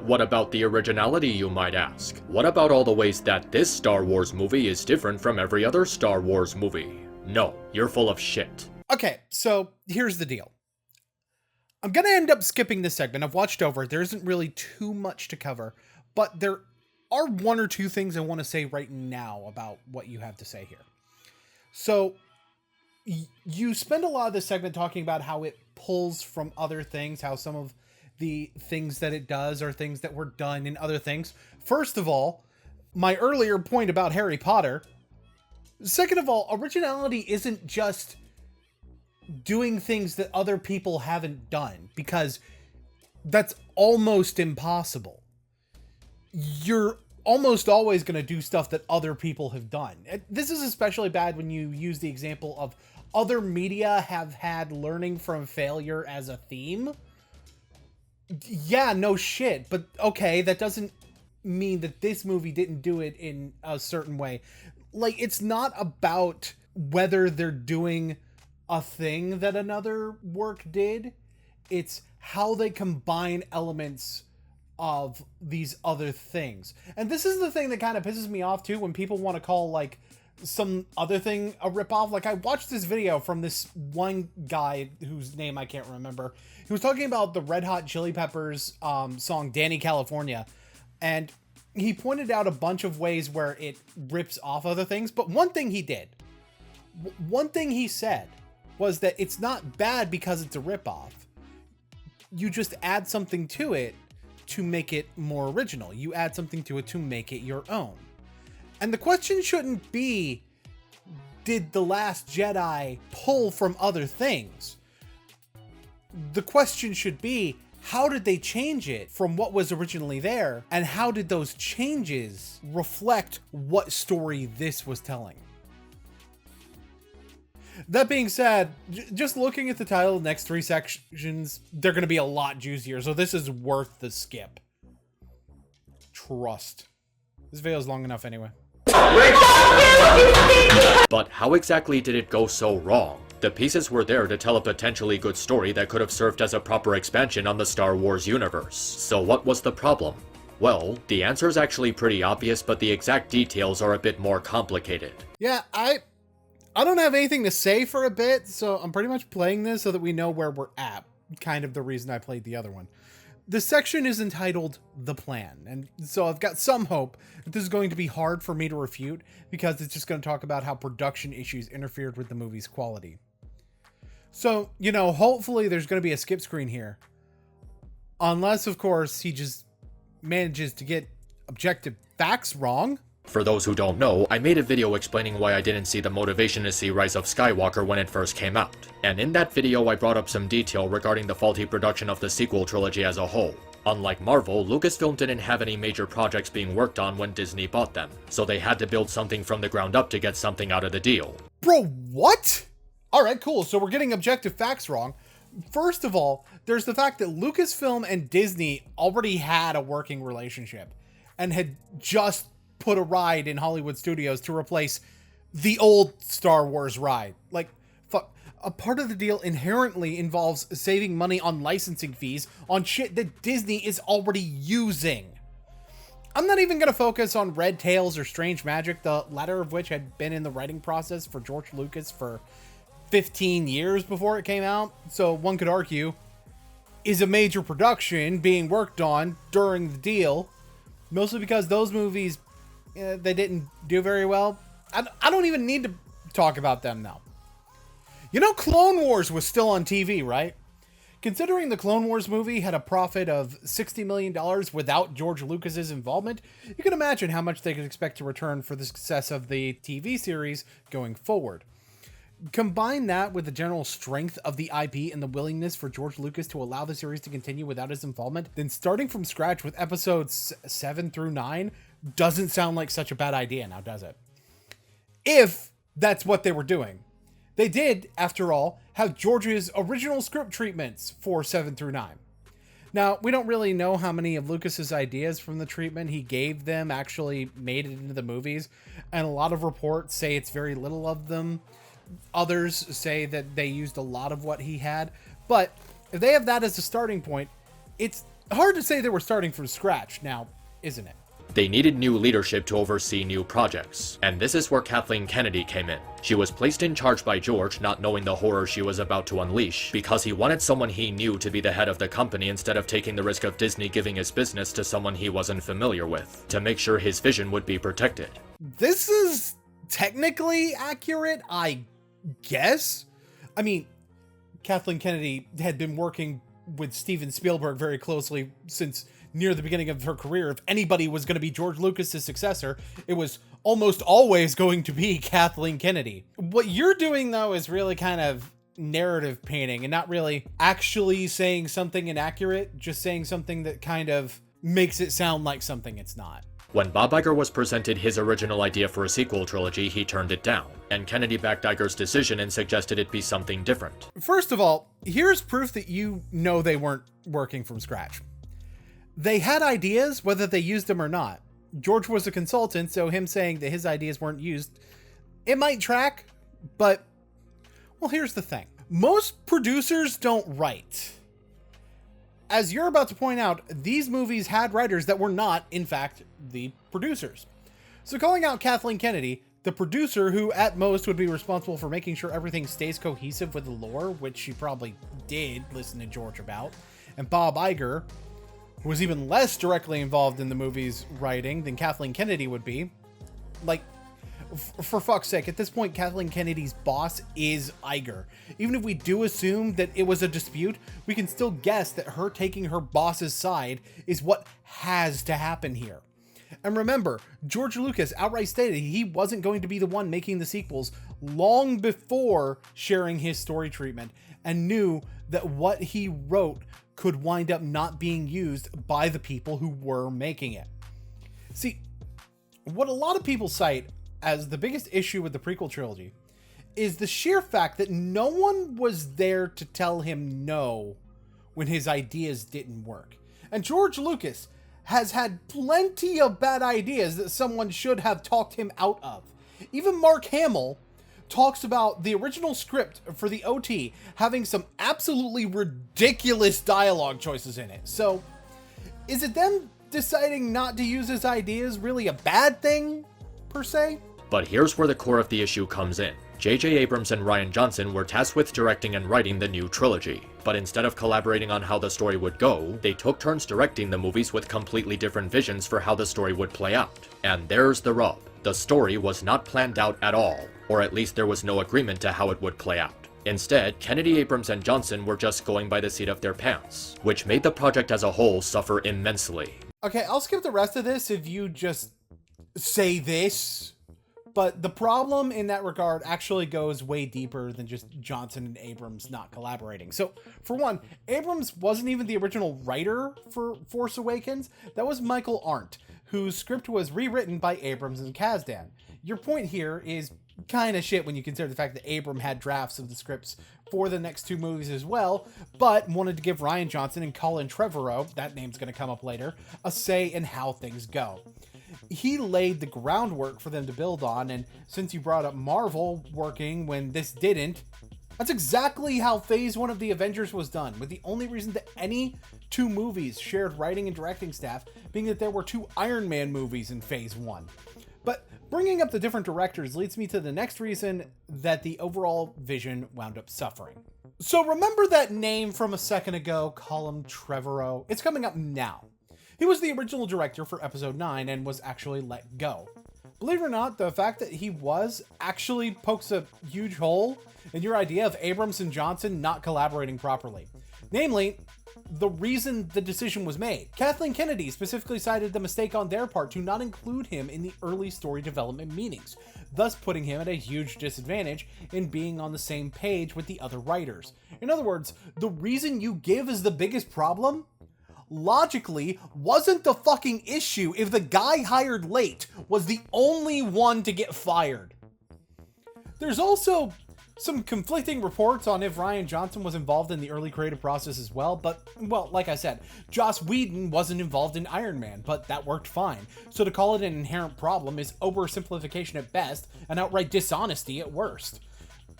But what about the originality, you might ask? What about all the ways that this Star Wars movie is different from every other Star Wars movie? No, you're full of shit. Okay, so here's the deal. I'm going to end up skipping this segment. I've watched over it. There isn't really too much to cover, but there are one or two things I want to say right now about what you have to say here. So you spend a lot of this segment talking about how it pulls from other things, how some of the things that it does are things that were done in other things. First of all, my earlier point about Harry Potter. Second of all, originality isn't just doing things that other people haven't done, because that's almost impossible. You're almost always going to do stuff that other people have done. This is especially bad when you use the example of other media have had learning from failure as a theme. Yeah, no shit, but okay, that doesn't mean that this movie didn't do it in a certain way. Like, it's not about whether they're doing a thing that another work did. It's how they combine elements of these other things. And this is the thing that kind of pisses me off too, when people want to call like some other thing a ripoff. Like, I watched this video from this one guy whose name I can't remember. He was talking about the Red Hot Chili Peppers song Danny California, and he pointed out a bunch of ways where it rips off other things. But one thing he did, one thing he said was that it's not bad because it's a ripoff. You just add something to it to make it more original. You add something to it to make it your own. And the question shouldn't be, did The Last Jedi pull from other things? The question should be, how did they change it from what was originally there? And how did those changes reflect what story this was telling? That being said, just looking at the title of the next three sections, they're going to be a lot juicier. So this is worth the skip. Trust. This video is long enough anyway. But how exactly did it go so wrong? The pieces were there to tell a potentially good story that could have served as a proper expansion on the Star Wars universe. So what was the problem? Well, the answer is actually pretty obvious, but the exact details are a bit more complicated. Yeah, I don't have anything to say for a bit, so I'm pretty much playing this so that we know where we're at. Kind of the reason I played the other one. This section is entitled The Plan, and so I've got some hope that this is going to be hard for me to refute, because it's just going to talk about how production issues interfered with the movie's quality. So, you know, hopefully there's going to be a skip screen here. Unless, of course, he just manages to get objective facts wrong. For those who don't know, I made a video explaining why I didn't see the motivation to see Rise of Skywalker when it first came out. And in that video I brought up some detail regarding the faulty production of the sequel trilogy as a whole. Unlike Marvel, Lucasfilm didn't have any major projects being worked on when Disney bought them, so they had to build something from the ground up to get something out of the deal. Bro, what? Alright, cool, so we're getting objective facts wrong. First of all, there's the fact that Lucasfilm and Disney already had a working relationship, and had just put a ride in Hollywood studios to replace the old Star Wars ride. Like, fuck, a part of the deal inherently involves saving money on licensing fees on shit that Disney is already using. I'm not even going to focus on Red Tails or Strange Magic, the latter of which had been in the writing process for George Lucas for 15 years before it came out. So one could argue, is a major production being worked on during the deal, mostly because those movies, they didn't do very well. I don't even need to talk about them now. You know, Clone Wars was still on TV, right? Considering the Clone Wars movie had a profit of $60 million without George Lucas's involvement, you can imagine how much they could expect to return for the success of the TV series going forward. Combine that with the general strength of the IP and the willingness for George Lucas to allow the series to continue without his involvement, then starting from scratch with episodes 7 through 9 doesn't sound like such a bad idea now, does it? If that's what they were doing. They did, after all, have George's original script treatments for 7 through 9. Now, we don't really know how many of Lucas's ideas from the treatment he gave them actually made it into the movies, and a lot of reports say it's very little of them. Others say that they used a lot of what he had, but if they have that as a starting point, it's hard to say they were starting from scratch now, isn't it? They needed new leadership to oversee new projects, and this is where Kathleen Kennedy came in. She was placed in charge by George, not knowing the horror she was about to unleash, because he wanted someone he knew to be the head of the company instead of taking the risk of Disney giving his business to someone he wasn't familiar with, to make sure his vision would be protected. This is technically accurate, I guess. I mean, Kathleen Kennedy had been working with Steven Spielberg very closely since near the beginning of her career. If anybody was going to be George Lucas's successor, it was almost always going to be Kathleen Kennedy. What you're doing, though, is really kind of narrative painting and not really actually saying something inaccurate, just saying something that kind of makes it sound like something it's not. When Bob Iger was presented his original idea for a sequel trilogy, he turned it down, and Kennedy backed Iger's decision and suggested it be something different. First of all, here's proof that you know they weren't working from scratch. They had ideas, whether they used them or not. George was a consultant, so him saying that his ideas weren't used, it might track, but, well, here's the thing. Most producers don't write. As you're about to point out, these movies had writers that were not, in fact, the producers. So calling out Kathleen Kennedy, the producer who at most would be responsible for making sure everything stays cohesive with the lore, which she probably did listen to George about, and Bob Iger, who was even less directly involved in the movie's writing than Kathleen Kennedy would be. Like, for fuck's sake, at this point, Kathleen Kennedy's boss is Iger. Even if we do assume that it was a dispute, we can still guess that her taking her boss's side is what has to happen here. And remember, George Lucas outright stated he wasn't going to be the one making the sequels long before sharing his story treatment, and knew that what he wrote could wind up not being used by the people who were making it. See, what a lot of people cite as the biggest issue with the prequel trilogy is the sheer fact that no one was there to tell him no when his ideas didn't work. And George Lucas has had plenty of bad ideas that someone should have talked him out of. Even Mark Hamill talks about the original script for the OT having some absolutely ridiculous dialogue choices in it. So, is it them deciding not to use his ideas really a bad thing, per se? But here's where the core of the issue comes in. J.J. Abrams and Rian Johnson were tasked with directing and writing the new trilogy, but instead of collaborating on how the story would go, they took turns directing the movies with completely different visions for how the story would play out. And there's the rub. The story was not planned out at all, or at least there was no agreement to how it would play out. Instead, Kennedy, Abrams, and Johnson were just going by the seat of their pants, which made the project as a whole suffer immensely. Okay, I'll skip the rest of this if you just say this. But the problem in that regard actually goes way deeper than just Johnson and Abrams not collaborating. So, for one, Abrams wasn't even the original writer for Force Awakens. That was Michael Arndt, whose script was rewritten by Abrams and Kasdan. Your point here is kind of shit when you consider the fact that Abrams had drafts of the scripts for the next two movies as well, but wanted to give Rian Johnson and Colin Trevorrow, that name's going to come up later, a say in how things go. He laid the groundwork for them to build on, and since you brought up Marvel working when this didn't, that's exactly how Phase 1 of the Avengers was done, with the only reason that any two movies shared writing and directing staff being that there were two Iron Man movies in Phase 1. But bringing up the different directors leads me to the next reason that the overall vision wound up suffering. So remember that name from a second ago, Colin Trevorrow? It's coming up now. He was the original director for Episode 9 and was actually let go. Believe it or not, the fact that he was actually pokes a huge hole in your idea of Abrams and Johnson not collaborating properly. Namely, the reason the decision was made. Kathleen Kennedy specifically cited the mistake on their part to not include him in the early story development meetings, thus putting him at a huge disadvantage in being on the same page with the other writers. In other words, the reason you give as the biggest problem logically wasn't the fucking issue if the guy hired late was the only one to get fired. There's also some conflicting reports on if Rian Johnson was involved in the early creative process as well, but, well, like I said, Joss Whedon wasn't involved in Iron Man, but that worked fine. So to call it an inherent problem is oversimplification at best and outright dishonesty at worst.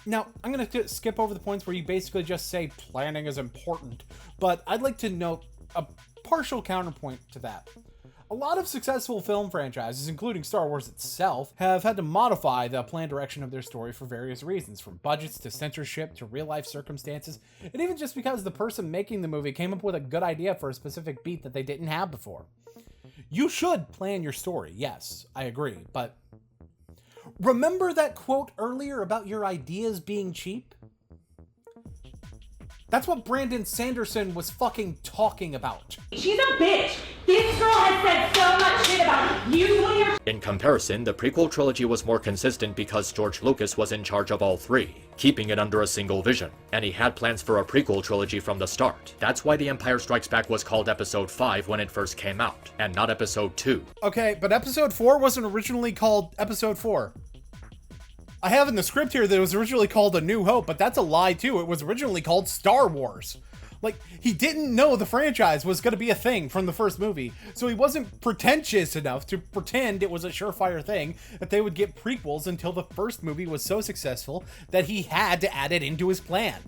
Now, I'm going to skip over the points where you basically just say planning is important, but I'd like to note a partial counterpoint to that. A lot of successful film franchises, including Star Wars itself, have had to modify the planned direction of their story for various reasons, from budgets to censorship to real-life circumstances, and even just because the person making the movie came up with a good idea for a specific beat that they didn't have before. You should plan your story, yes, I agree, but remember that quote earlier about your ideas being cheap? That's what Brandon Sanderson was fucking talking about. She's a bitch! This girl has said so much shit about you. In comparison, the prequel trilogy was more consistent because George Lucas was in charge of all three, keeping it under a single vision, and he had plans for a prequel trilogy from the start. That's why The Empire Strikes Back was called Episode 5 when it first came out, and not Episode 2. Okay, but Episode 4 wasn't originally called Episode 4. I have in the script here that it was originally called A New Hope, but that's a lie too. It was originally called Star Wars. Like, he didn't know the franchise was going to be a thing from the first movie, so he wasn't pretentious enough to pretend it was a surefire thing that they would get prequels until the first movie was so successful that he had to add it into his plan.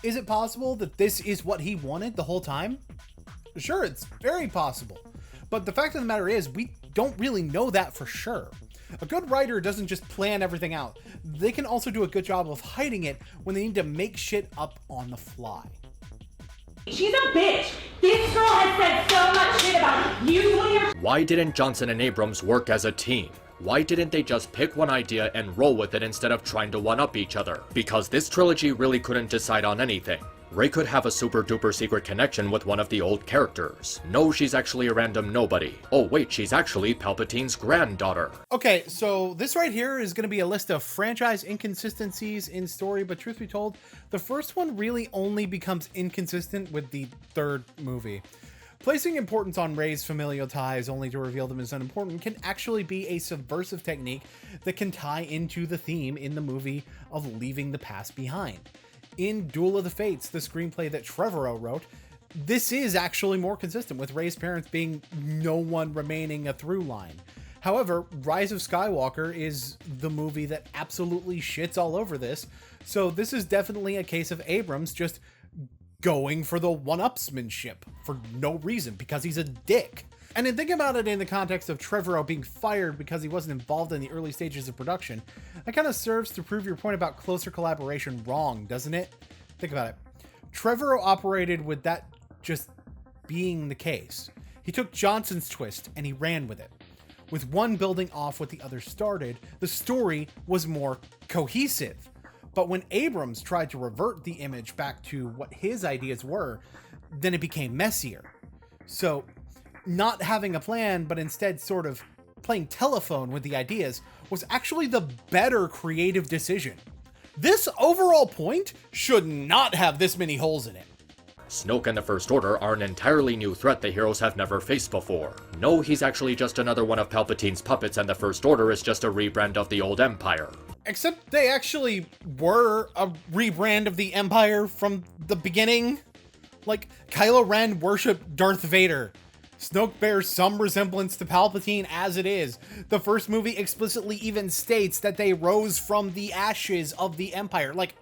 Is it possible that this is what he wanted the whole time? Sure, it's very possible. But the fact of the matter is, we don't really know that for sure. A good writer doesn't just plan everything out. They can also do a good job of hiding it when they need to make shit up on the fly. She's a bitch! This girl has said so much shit about you. Why didn't Johnson and Abrams work as a team? Why didn't they just pick one idea and roll with it instead of trying to one-up each other? Because this trilogy really couldn't decide on anything. Rey could have a super-duper secret connection with one of the old characters. No, she's actually a random nobody. Oh wait, she's actually Palpatine's granddaughter. Okay, so this right here is going to be a list of franchise inconsistencies in story, but truth be told, the first one really only becomes inconsistent with the third movie. Placing importance on Rey's familial ties only to reveal them as unimportant can actually be a subversive technique that can tie into the theme in the movie of leaving the past behind. In Duel of the Fates, the screenplay that Trevorrow wrote, this is actually more consistent with Rey's parents being no one remaining a through line. However, Rise of Skywalker is the movie that absolutely shits all over this, so this is definitely a case of Abrams just going for the one-upsmanship for no reason, because he's a dick. And then think about it in the context of Trevorrow being fired because he wasn't involved in the early stages of production. That kind of serves to prove your point about closer collaboration wrong, doesn't it? Think about it. Trevorrow operated with that just being the case. He took Johnson's twist and he ran with it. With one building off what the other started, the story was more cohesive. But when Abrams tried to revert the image back to what his ideas were, then it became messier. So, not having a plan, but instead sort of playing telephone with the ideas was actually the better creative decision. This overall point should not have this many holes in it. Snoke and the First Order are an entirely new threat the heroes have never faced before. No, he's actually just another one of Palpatine's puppets, and the First Order is just a rebrand of the old Empire. Except they actually were a rebrand of the Empire from the beginning. Like, Kylo Ren worshipped Darth Vader. Snoke bears some resemblance to Palpatine as it is. The first movie explicitly even states that they rose from the ashes of the Empire. Like,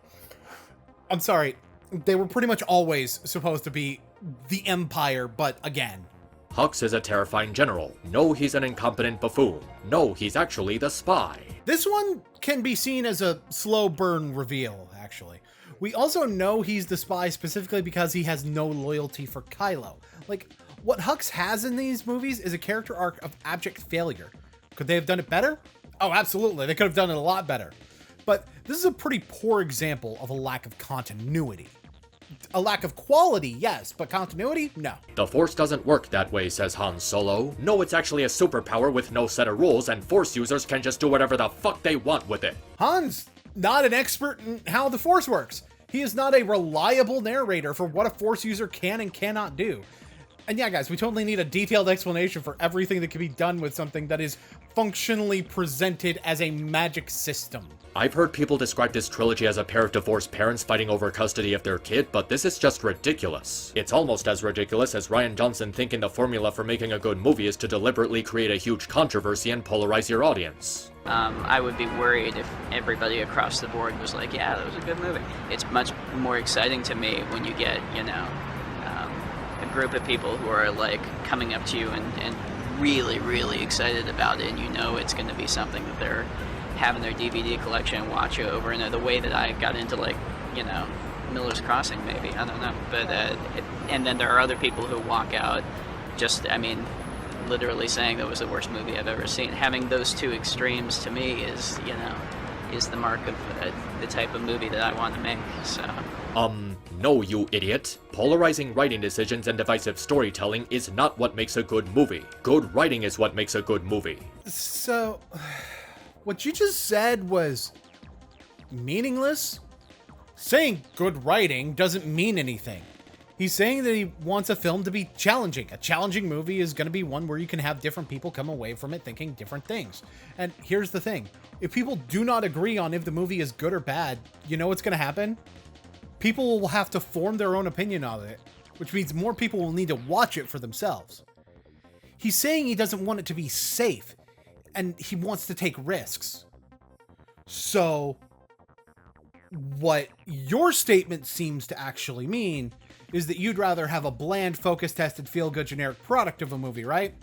I'm sorry, they were pretty much always supposed to be the Empire, but again. Hux is a terrifying general. No, he's an incompetent buffoon. No, he's actually the spy. This one can be seen as a slow burn reveal, actually. We also know he's the spy specifically because he has no loyalty for Kylo. Like, what Hux has in these movies is a character arc of abject failure. Could they have done it better? Oh, absolutely. They could have done it a lot better. But this is a pretty poor example of a lack of continuity. A lack of quality, yes, but continuity, no. The Force doesn't work that way, says Han Solo. No, it's actually a superpower with no set of rules, and Force users can just do whatever the fuck they want with it. Han's not an expert in how the Force works. He is not a reliable narrator for what a Force user can and cannot do. And yeah, guys, we totally need a detailed explanation for everything that can be done with something that is functionally presented as a magic system. I've heard people describe this trilogy as a pair of divorced parents fighting over custody of their kid, but this is just ridiculous. It's almost as ridiculous as Rian Johnson thinking the formula for making a good movie is to deliberately create a huge controversy and polarize your audience. I would be worried if everybody across the board was like, yeah, that was a good movie. It's much more exciting to me when you get, group of people who are like coming up to you and really, really excited about it, and you know it's going to be something that they're having their DVD collection and watch over and over. The way that I got into, like, you know, Miller's Crossing, maybe, I don't know, but and then there are other people who walk out just, I mean, literally saying that was the worst movie I've ever seen. Having those two extremes to me is, you know, is the mark of the type of movie that I want to make. So no, you idiot. Polarizing writing decisions and divisive storytelling is not what makes a good movie. Good writing is what makes a good movie. So, what you just said was meaningless? Saying good writing doesn't mean anything. He's saying that he wants a film to be challenging. A challenging movie is going to be one where you can have different people come away from it thinking different things. And here's the thing. If people do not agree on if the movie is good or bad, you know what's going to happen? People will have to form their own opinion on it, which means more people will need to watch it for themselves. He's saying he doesn't want it to be safe, and he wants to take risks. So, what your statement seems to actually mean is that you'd rather have a bland, focus-tested, feel-good, generic product of a movie, right?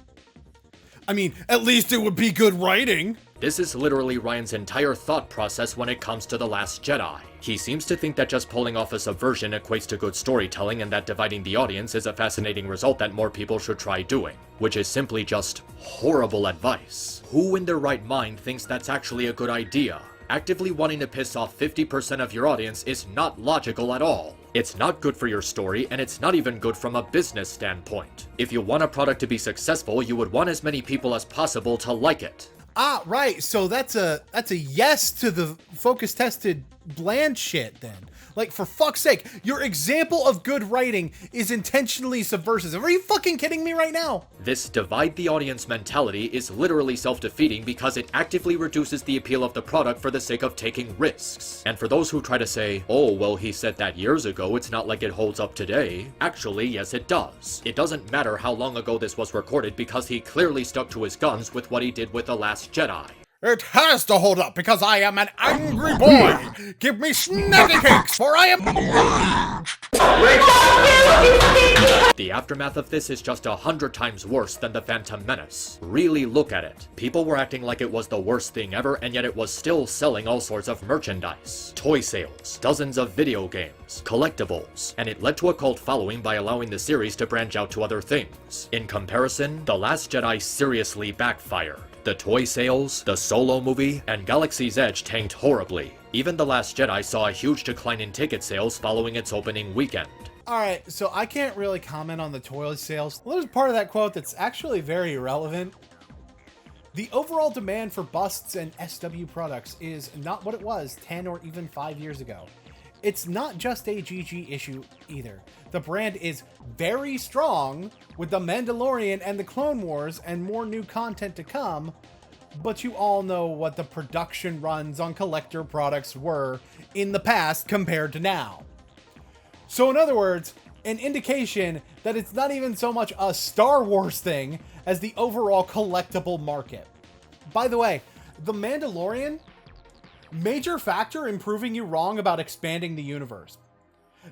I mean, at least it would be good writing. This is literally Ryan's entire thought process when it comes to The Last Jedi. He seems to think that just pulling off a subversion equates to good storytelling, and that dividing the audience is a fascinating result that more people should try doing, which is simply just horrible advice. Who in their right mind thinks that's actually a good idea? Actively wanting to piss off 50% of your audience is not logical at all. It's not good for your story, and it's not even good from a business standpoint. If you want a product to be successful, you would want as many people as possible to like it. Ah, right. So that's a yes to the focus-tested bland shit then. Like, for fuck's sake, your example of good writing is intentionally subversive. Are you fucking kidding me right now? This divide the audience mentality is literally self-defeating because it actively reduces the appeal of the product for the sake of taking risks. And for those who try to say, oh, well, he said that years ago, it's not like it holds up today. Actually, yes, it does. It doesn't matter how long ago this was recorded because he clearly stuck to his guns with what he did with The Last Jedi. It has to hold up because I am an angry boy. Give me snacky cakes, for I am... The aftermath of this is just 100 times worse than The Phantom Menace. Really look at it. People were acting like it was the worst thing ever, and yet it was still selling all sorts of merchandise, toy sales, dozens of video games, collectibles, and it led to a cult following by allowing the series to branch out to other things. In comparison, The Last Jedi seriously backfired. The toy sales, the Solo movie, and Galaxy's Edge tanked horribly. Even The Last Jedi saw a huge decline in ticket sales following its opening weekend. Alright, so I can't really comment on the toy sales. Well, there's part of that quote that's actually very relevant. The overall demand for busts and SW products is not what it was 10 or even 5 years ago. It's not just a GG issue either. The brand is very strong with The Mandalorian and The Clone Wars and more new content to come, but you all know what the production runs on collector products were in the past compared to now. So in other words, an indication that it's not even so much a Star Wars thing as the overall collectible market. By the way, The Mandalorian, major factor in proving you wrong about expanding the universe.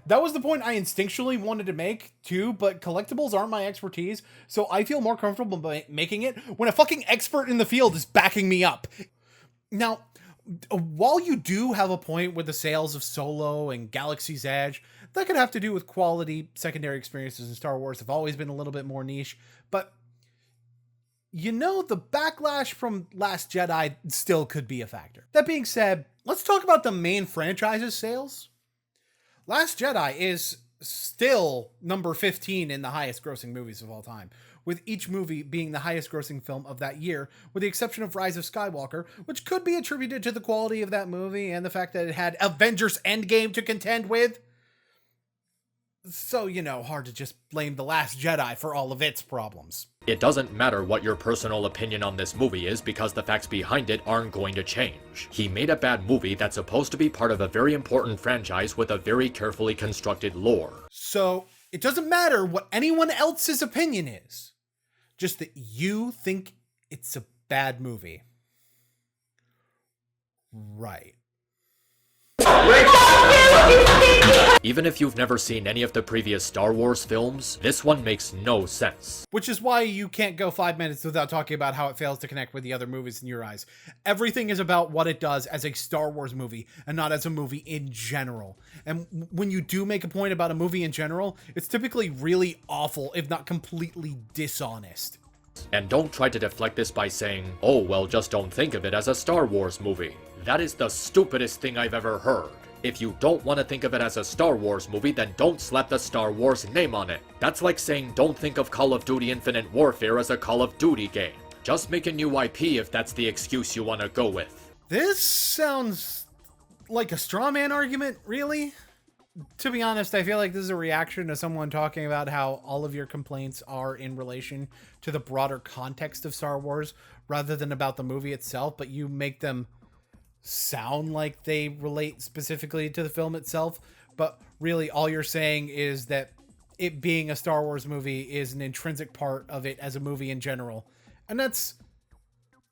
That was the point I instinctually wanted to make too, but collectibles aren't my expertise, so I feel more comfortable making it when a fucking expert in the field is backing me up. Now, while you do have a point with the sales of Solo and Galaxy's Edge, that could have to do with quality secondary experiences in Star Wars have always been a little bit more niche, but you know, the backlash from Last Jedi still could be a factor. That being said, let's talk about the main franchise's sales. Last Jedi is still number 15 in the highest grossing movies of all time, with each movie being the highest grossing film of that year, with the exception of Rise of Skywalker, which could be attributed to the quality of that movie and the fact that it had Avengers Endgame to contend with. So, you know, hard to just blame The Last Jedi for all of its problems. It doesn't matter what your personal opinion on this movie is because the facts behind it aren't going to change. He made a bad movie that's supposed to be part of a very important franchise with a very carefully constructed lore. So, it doesn't matter what anyone else's opinion is. Just that you think it's a bad movie. Right. Even if you've never seen any of the previous Star Wars films, this one makes no sense. Which is why you can't go 5 minutes without talking about how it fails to connect with the other movies in your eyes. Everything is about what it does as a Star Wars movie and not as a movie in general. And when you do make a point about a movie in general, it's typically really awful, if not completely dishonest. And don't try to deflect this by saying, oh, well, just don't think of it as a Star Wars movie. That is the stupidest thing I've ever heard. If you don't want to think of it as a Star Wars movie, then don't slap the Star Wars name on it. That's like saying don't think of Call of Duty Infinite Warfare as a Call of Duty game. Just make a new IP if that's the excuse you want to go with. This sounds like a straw man argument, really? To be honest, I feel like this is a reaction to someone talking about how all of your complaints are in relation to the broader context of Star Wars rather than about the movie itself, but you make them sound like they relate specifically to the film itself. But really, all you're saying is that it being a Star Wars movie is an intrinsic part of it as a movie in general. And that's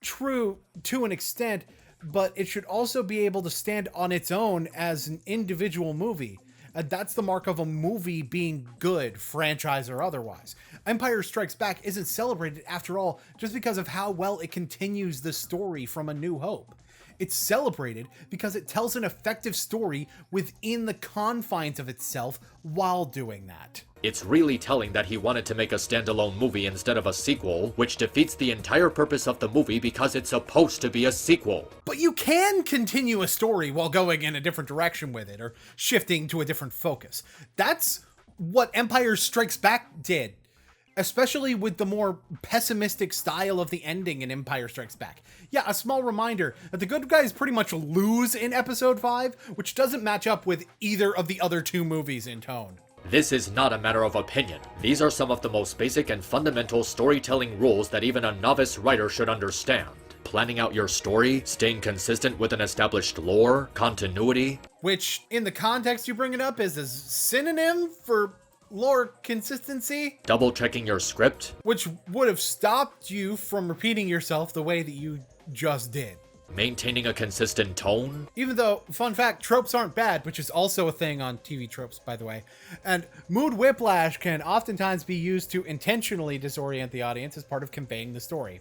true to an extent, but it should also be able to stand on its own as an individual movie. That's the mark of a movie being good, franchise or otherwise. Empire Strikes Back isn't celebrated, after all, just because of how well it continues the story from A New Hope. It's celebrated because it tells an effective story within the confines of itself while doing that. It's really telling that he wanted to make a standalone movie instead of a sequel, which defeats the entire purpose of the movie because it's supposed to be a sequel. But you can continue a story while going in a different direction with it, or shifting to a different focus. That's what Empire Strikes Back did, especially with the more pessimistic style of the ending in Empire Strikes Back. Yeah, a small reminder that the good guys pretty much lose in Episode 5, which doesn't match up with either of the other two movies in tone. This is not a matter of opinion. These are some of the most basic and fundamental storytelling rules that even a novice writer should understand. Planning out your story, staying consistent with an established lore, continuity. Which, in the context you bring it up, is a synonym for lore consistency. Double checking your script. Which would have stopped you from repeating yourself the way that you just did. Maintaining a consistent tone. Even though, fun fact, tropes aren't bad, which is also a thing on TV tropes, by the way. And mood whiplash can oftentimes be used to intentionally disorient the audience as part of conveying the story,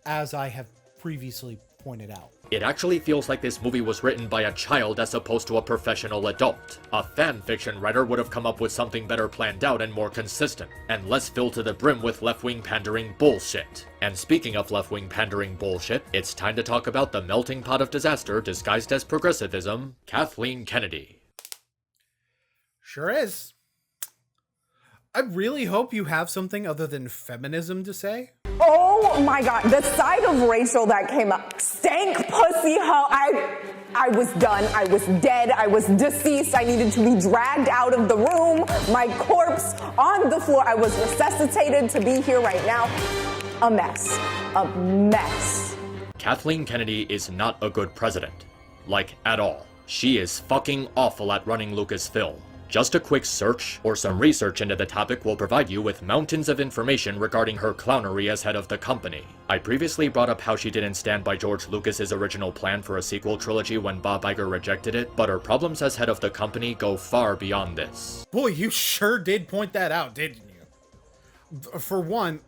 as I have previously pointed out. It actually feels like this movie was written by a child as opposed to a professional adult. A fan fiction writer would have come up with something better planned out and more consistent, and less filled to the brim with left-wing pandering bullshit. And speaking of left-wing pandering bullshit, it's time to talk about the melting pot of disaster disguised as progressivism, Kathleen Kennedy. Sure is. I really hope you have something other than feminism to say. Oh my God, the sight of Rachel that came up, stank pussy hoe. I was done. I was dead. I was deceased. I needed to be dragged out of the room. My corpse on the floor. I was resuscitated to be here right now. A mess. A mess. Kathleen Kennedy is not a good president. Like, at all. She is fucking awful at running Lucasfilm. Just a quick search or some research into the topic will provide you with mountains of information regarding her clownery as head of the company. I previously brought up how she didn't stand by George Lucas's original plan for a sequel trilogy when Bob Iger rejected it, but her problems as head of the company go far beyond this. Boy, you sure did point that out, didn't you? For one,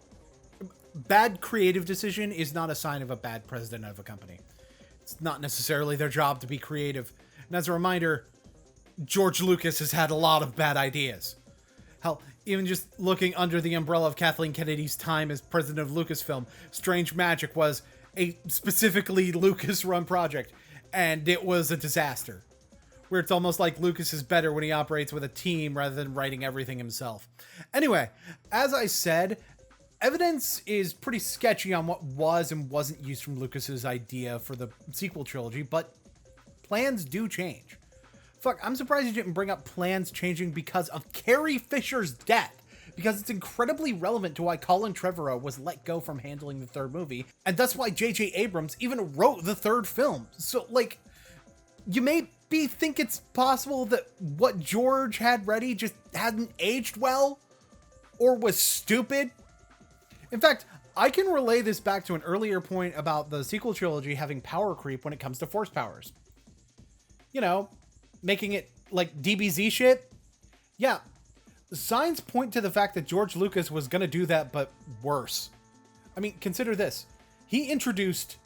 bad creative decision is not a sign of a bad president of a company. It's not necessarily their job to be creative. And as a reminder, George Lucas has had a lot of bad ideas. Hell, even just looking under the umbrella of Kathleen Kennedy's time as president of Lucasfilm, Strange Magic was a specifically Lucas-run project, and it was a disaster. Where it's almost like Lucas is better when he operates with a team rather than writing everything himself. Anyway, as I said, evidence is pretty sketchy on what was and wasn't used from Lucas's idea for the sequel trilogy, but plans do change. Fuck, I'm surprised you didn't bring up plans changing because of Carrie Fisher's death, because it's incredibly relevant to why Colin Trevorrow was let go from handling the third movie, and that's why J.J. Abrams even wrote the third film. So, like, you maybe think it's possible that what George had ready just hadn't aged well, or was stupid. In fact, I can relay this back to an earlier point about the sequel trilogy having power creep when it comes to force powers. You know, making it like DBZ shit, yeah, signs point to the fact that George Lucas was going to do that, but worse. I mean, consider this. He introduced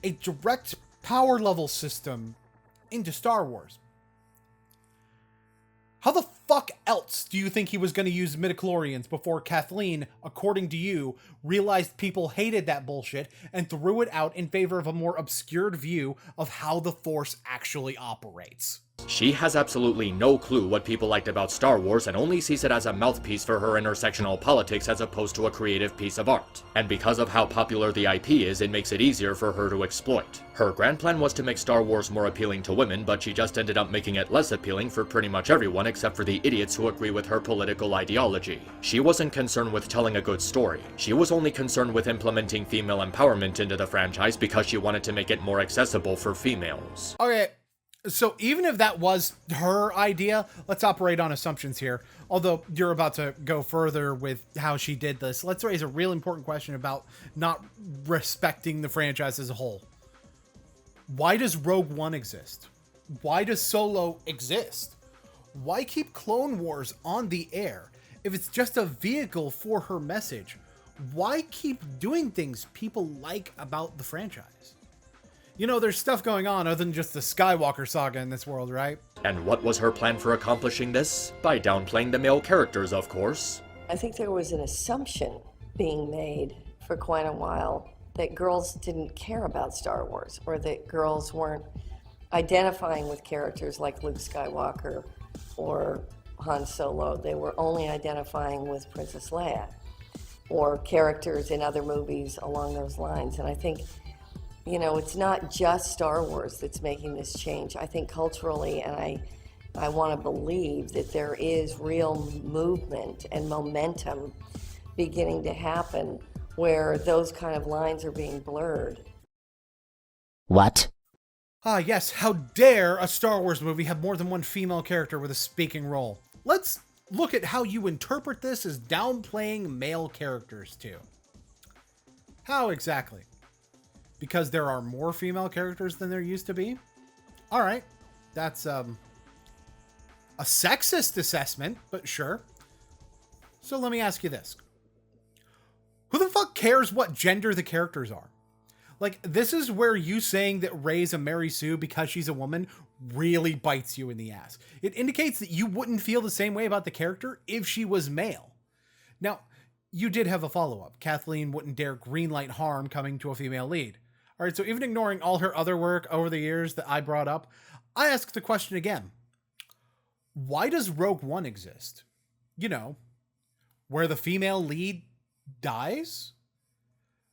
a direct power level system into Star Wars. How the fuck else do you think he was going to use midichlorians before Kathleen, according to you, realized people hated that bullshit and threw it out in favor of a more obscured view of how the Force actually operates? She has absolutely no clue what people liked about Star Wars and only sees it as a mouthpiece for her intersectional politics as opposed to a creative piece of art. And because of how popular the IP is, it makes it easier for her to exploit. Her grand plan was to make Star Wars more appealing to women, but she just ended up making it less appealing for pretty much everyone except for the idiots who agree with her political ideology. She wasn't concerned with telling a good story. She was only concerned with implementing female empowerment into the franchise because she wanted to make it more accessible for females. Okay. So even if that was her idea, let's operate on assumptions here. Although you're about to go further with how she did this, let's raise a real important question about not respecting the franchise as a whole. Why does Rogue One exist? Why does Solo exist? Why keep Clone Wars on the air? If it's just a vehicle for her message, why keep doing things people like about the franchise? You know, there's stuff going on other than just the Skywalker saga in this world, right? And what was her plan for accomplishing this? By downplaying the male characters, of course. I think there was an assumption being made for quite a while that girls didn't care about Star Wars, or that girls weren't identifying with characters like Luke Skywalker or Han Solo. They were only identifying with Princess Leia or characters in other movies along those lines. And I think, you know, it's not just Star Wars that's making this change. I think culturally, and I want to believe that there is real movement and momentum beginning to happen where those kind of lines are being blurred. What? Ah, yes, how dare a Star Wars movie have more than one female character with a speaking role? Let's look at how you interpret this as downplaying male characters, too. How exactly? Because there are more female characters than there used to be? Alright, that's, a sexist assessment, but sure. So let me ask you this. Who the fuck cares what gender the characters are? Like, this is where you saying that Rey's a Mary Sue because she's a woman really bites you in the ass. It indicates that you wouldn't feel the same way about the character if she was male. Now, you did have a follow-up. Kathleen wouldn't dare greenlight harm coming to a female lead. All right, so even ignoring all her other work over the years that I brought up, I ask the question again. Why does Rogue One exist? You know, where the female lead dies?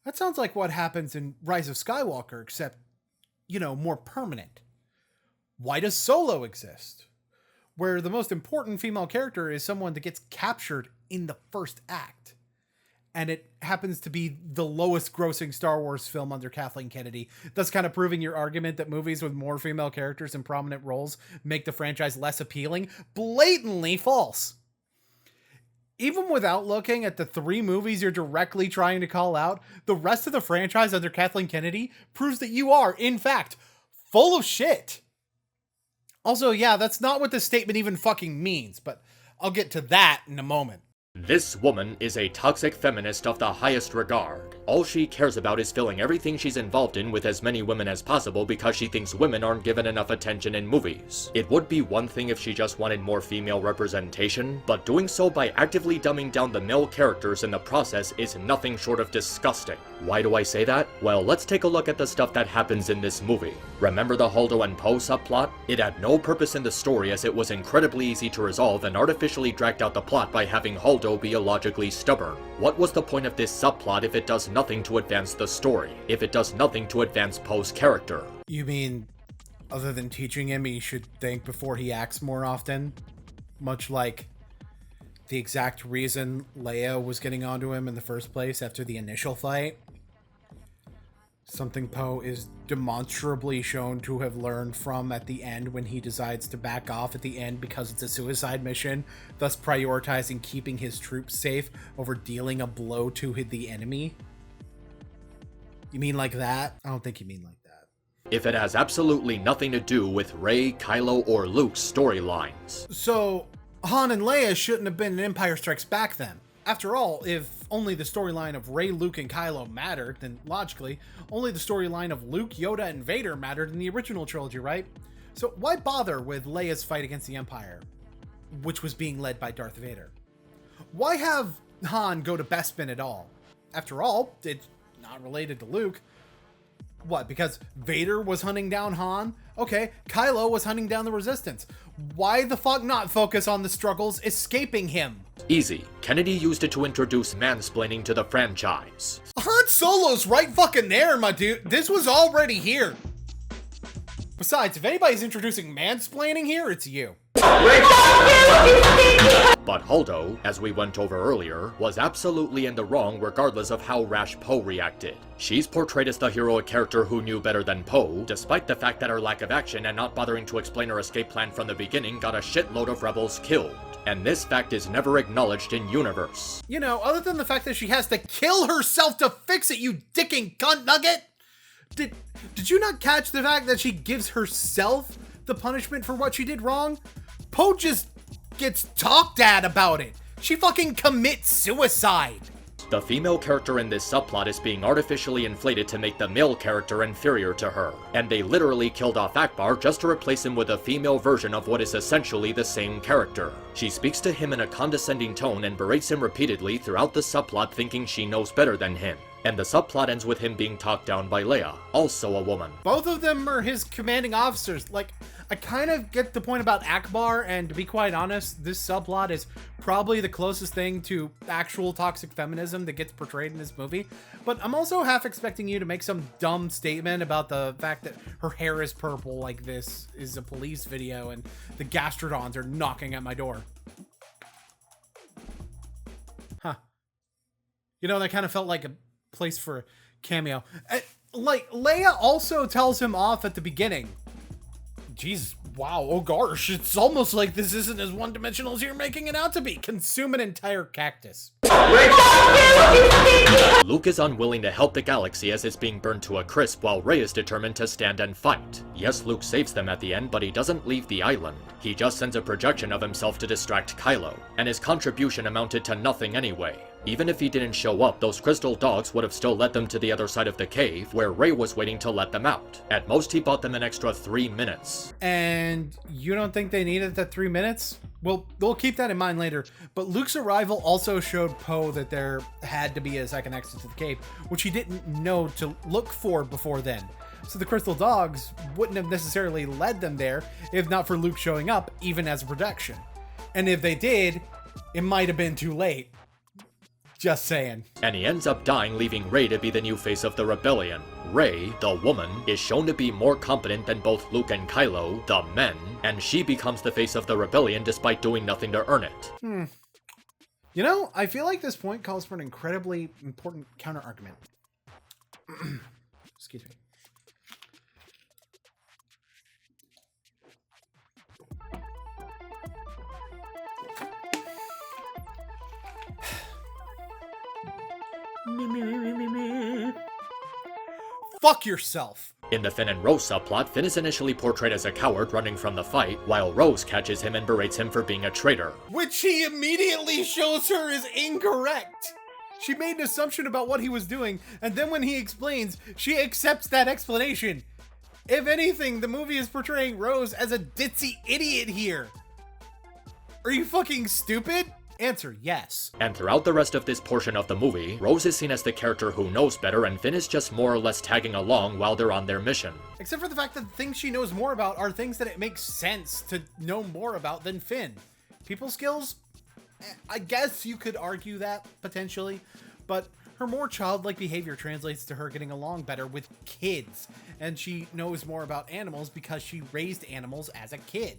That sounds like what happens in Rise of Skywalker, except, you know, more permanent. Why does Solo exist? Where the most important female character is someone that gets captured in the first act. And it happens to be the lowest grossing Star Wars film under Kathleen Kennedy. Thus kind of proving your argument that movies with more female characters in prominent roles make the franchise less appealing. Blatantly false. Even without looking at the 3 movies you're directly trying to call out, the rest of the franchise under Kathleen Kennedy proves that you are, in fact, full of shit. Also, yeah, that's not what this statement even fucking means, but I'll get to that in a moment. This woman is a toxic feminist of the highest regard. All she cares about is filling everything she's involved in with as many women as possible because she thinks women aren't given enough attention in movies. It would be one thing if she just wanted more female representation, but doing so by actively dumbing down the male characters in the process is nothing short of disgusting. Why do I say that? Well, let's take a look at the stuff that happens in this movie. Remember the Holdo and Poe subplot? It had no purpose in the story as it was incredibly easy to resolve and artificially dragged out the plot by having Holdo be illogically stubborn. What was the point of this subplot if it does nothing to advance the story? If it does nothing to advance Poe's character? You mean, other than teaching him he should think before he acts more often? Much like the exact reason Leia was getting onto him in the first place after the initial fight? Something Poe is demonstrably shown to have learned from at the end when he decides to back off at the end because it's a suicide mission, thus prioritizing keeping his troops safe over dealing a blow to the enemy. You mean like that? I don't think you mean like that. if it has absolutely nothing to do with Rey, Kylo, or Luke's storylines. So, Han and Leia shouldn't have been in Empire Strikes Back then. After all, if only the storyline of Rey, Luke, and Kylo mattered, then logically, only the storyline of Luke, Yoda, and Vader mattered in the original trilogy, right? So why bother with Leia's fight against the Empire, which was being led by Darth Vader? Why have Han go to Bespin at all? After all, it's not related to Luke. What, because Vader was hunting down Han? Okay, Kylo was hunting down the Resistance. Why the fuck not focus on the struggles escaping him? Easy. Kennedy used it to introduce mansplaining to the franchise. Han Solo's right fucking there, my dude. This was already here. Besides, if anybody's introducing mansplaining here, it's you. But Holdo, as we went over earlier, was absolutely in the wrong regardless of how rash Poe reacted. She's portrayed as the heroic character who knew better than Poe, despite the fact that her lack of action and not bothering to explain her escape plan from the beginning got a shitload of rebels killed. And this fact is never acknowledged in universe. You know, other than the fact that she has to kill herself to fix it, you dicking cunt nugget! Did you not catch the fact that she gives herself the punishment for what she did wrong? Poe just gets talked at about it. She fucking commits suicide. The female character in this subplot is being artificially inflated to make the male character inferior to her, and they literally killed off Akbar just to replace him with a female version of what is essentially the same character. She speaks to him in a condescending tone and berates him repeatedly throughout the subplot, thinking she knows better than him. And the subplot ends with him being talked down by Leia, also a woman. Both of them are his commanding officers. Like, I kind of get the point about Akbar, and to be quite honest, this subplot is probably the closest thing to actual toxic feminism that gets portrayed in this movie. But I'm also half expecting you to make some dumb statement about the fact that her hair is purple, like this is a police video and the Gastrodons are knocking at my door. Huh. You know, that kind of felt like a place for a cameo. Like, Leia also tells him off at the beginning. Jeez, wow, oh gosh, it's almost like this isn't as one-dimensional as you're making it out to be. Consume an entire cactus. Luke is unwilling to help the galaxy as it's being burned to a crisp, while Rey is determined to stand and fight. Yes, Luke saves them at the end, but he doesn't leave the island. He just sends a projection of himself to distract Kylo, and his contribution amounted to nothing anyway. Even if he didn't show up, those crystal dogs would have still led them to the other side of the cave, where Rey was waiting to let them out. At most, he bought them an extra 3 minutes. And you don't think they needed that 3 minutes? Well, we'll keep that in mind later, but Luke's arrival also showed Poe that there had to be a second exit to the cave, which he didn't know to look for before then. So the crystal dogs wouldn't have necessarily led them there if not for Luke showing up, even as a protection. And if they did, it might have been too late. Just saying. And he ends up dying, leaving Rey to be the new face of the rebellion. Rey, the woman, is shown to be more competent than both Luke and Kylo, the men, and she becomes the face of the rebellion despite doing nothing to earn it. You know, I feel like this point calls for an incredibly important counter-argument. Excuse me. Fuck yourself. In the Finn and Rose subplot, Finn is initially portrayed as a coward running from the fight, while Rose catches him and berates him for being a traitor. Which he immediately shows her is incorrect. She made an assumption about what he was doing, and then when he explains, she accepts that explanation. If anything, the movie is portraying Rose as a ditzy idiot here. Are you fucking stupid? Answer, yes. And throughout the rest of this portion of the movie, Rose is seen as the character who knows better, and Finn is just more or less tagging along while they're on their mission. Except for the fact that the things she knows more about are things that it makes sense to know more about than Finn. People skills? I guess you could argue that, potentially, but her more childlike behavior translates to her getting along better with kids, and she knows more about animals because she raised animals as a kid.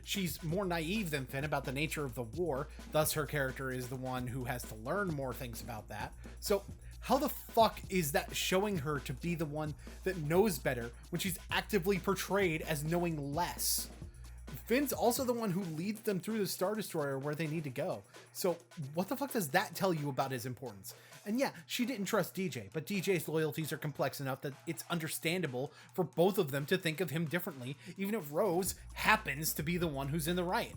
She's more naive than Finn about the nature of the war, thus her character is the one who has to learn more things about that. So how the fuck is that showing her to be the one that knows better when she's actively portrayed as knowing less? Finn's also the one who leads them through the Star Destroyer where they need to go. So what the fuck does that tell you about his importance? And yeah, she didn't trust DJ, but DJ's loyalties are complex enough that it's understandable for both of them to think of him differently, even if Rose happens to be the one who's in the right.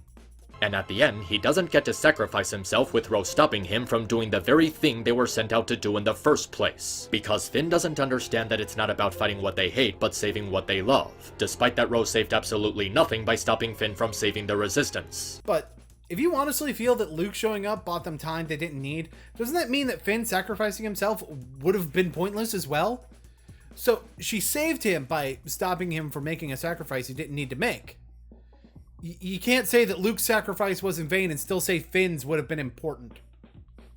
And at the end, he doesn't get to sacrifice himself with Rose stopping him from doing the very thing they were sent out to do in the first place. Because Finn doesn't understand that it's not about fighting what they hate, but saving what they love. Despite that Rose saved absolutely nothing by stopping Finn from saving the Resistance. But if you honestly feel that Luke showing up bought them time they didn't need, doesn't that mean that Finn sacrificing himself would have been pointless as well? So she saved him by stopping him from making a sacrifice he didn't need to make. You can't say that Luke's sacrifice was in vain and still say Finn's would have been important.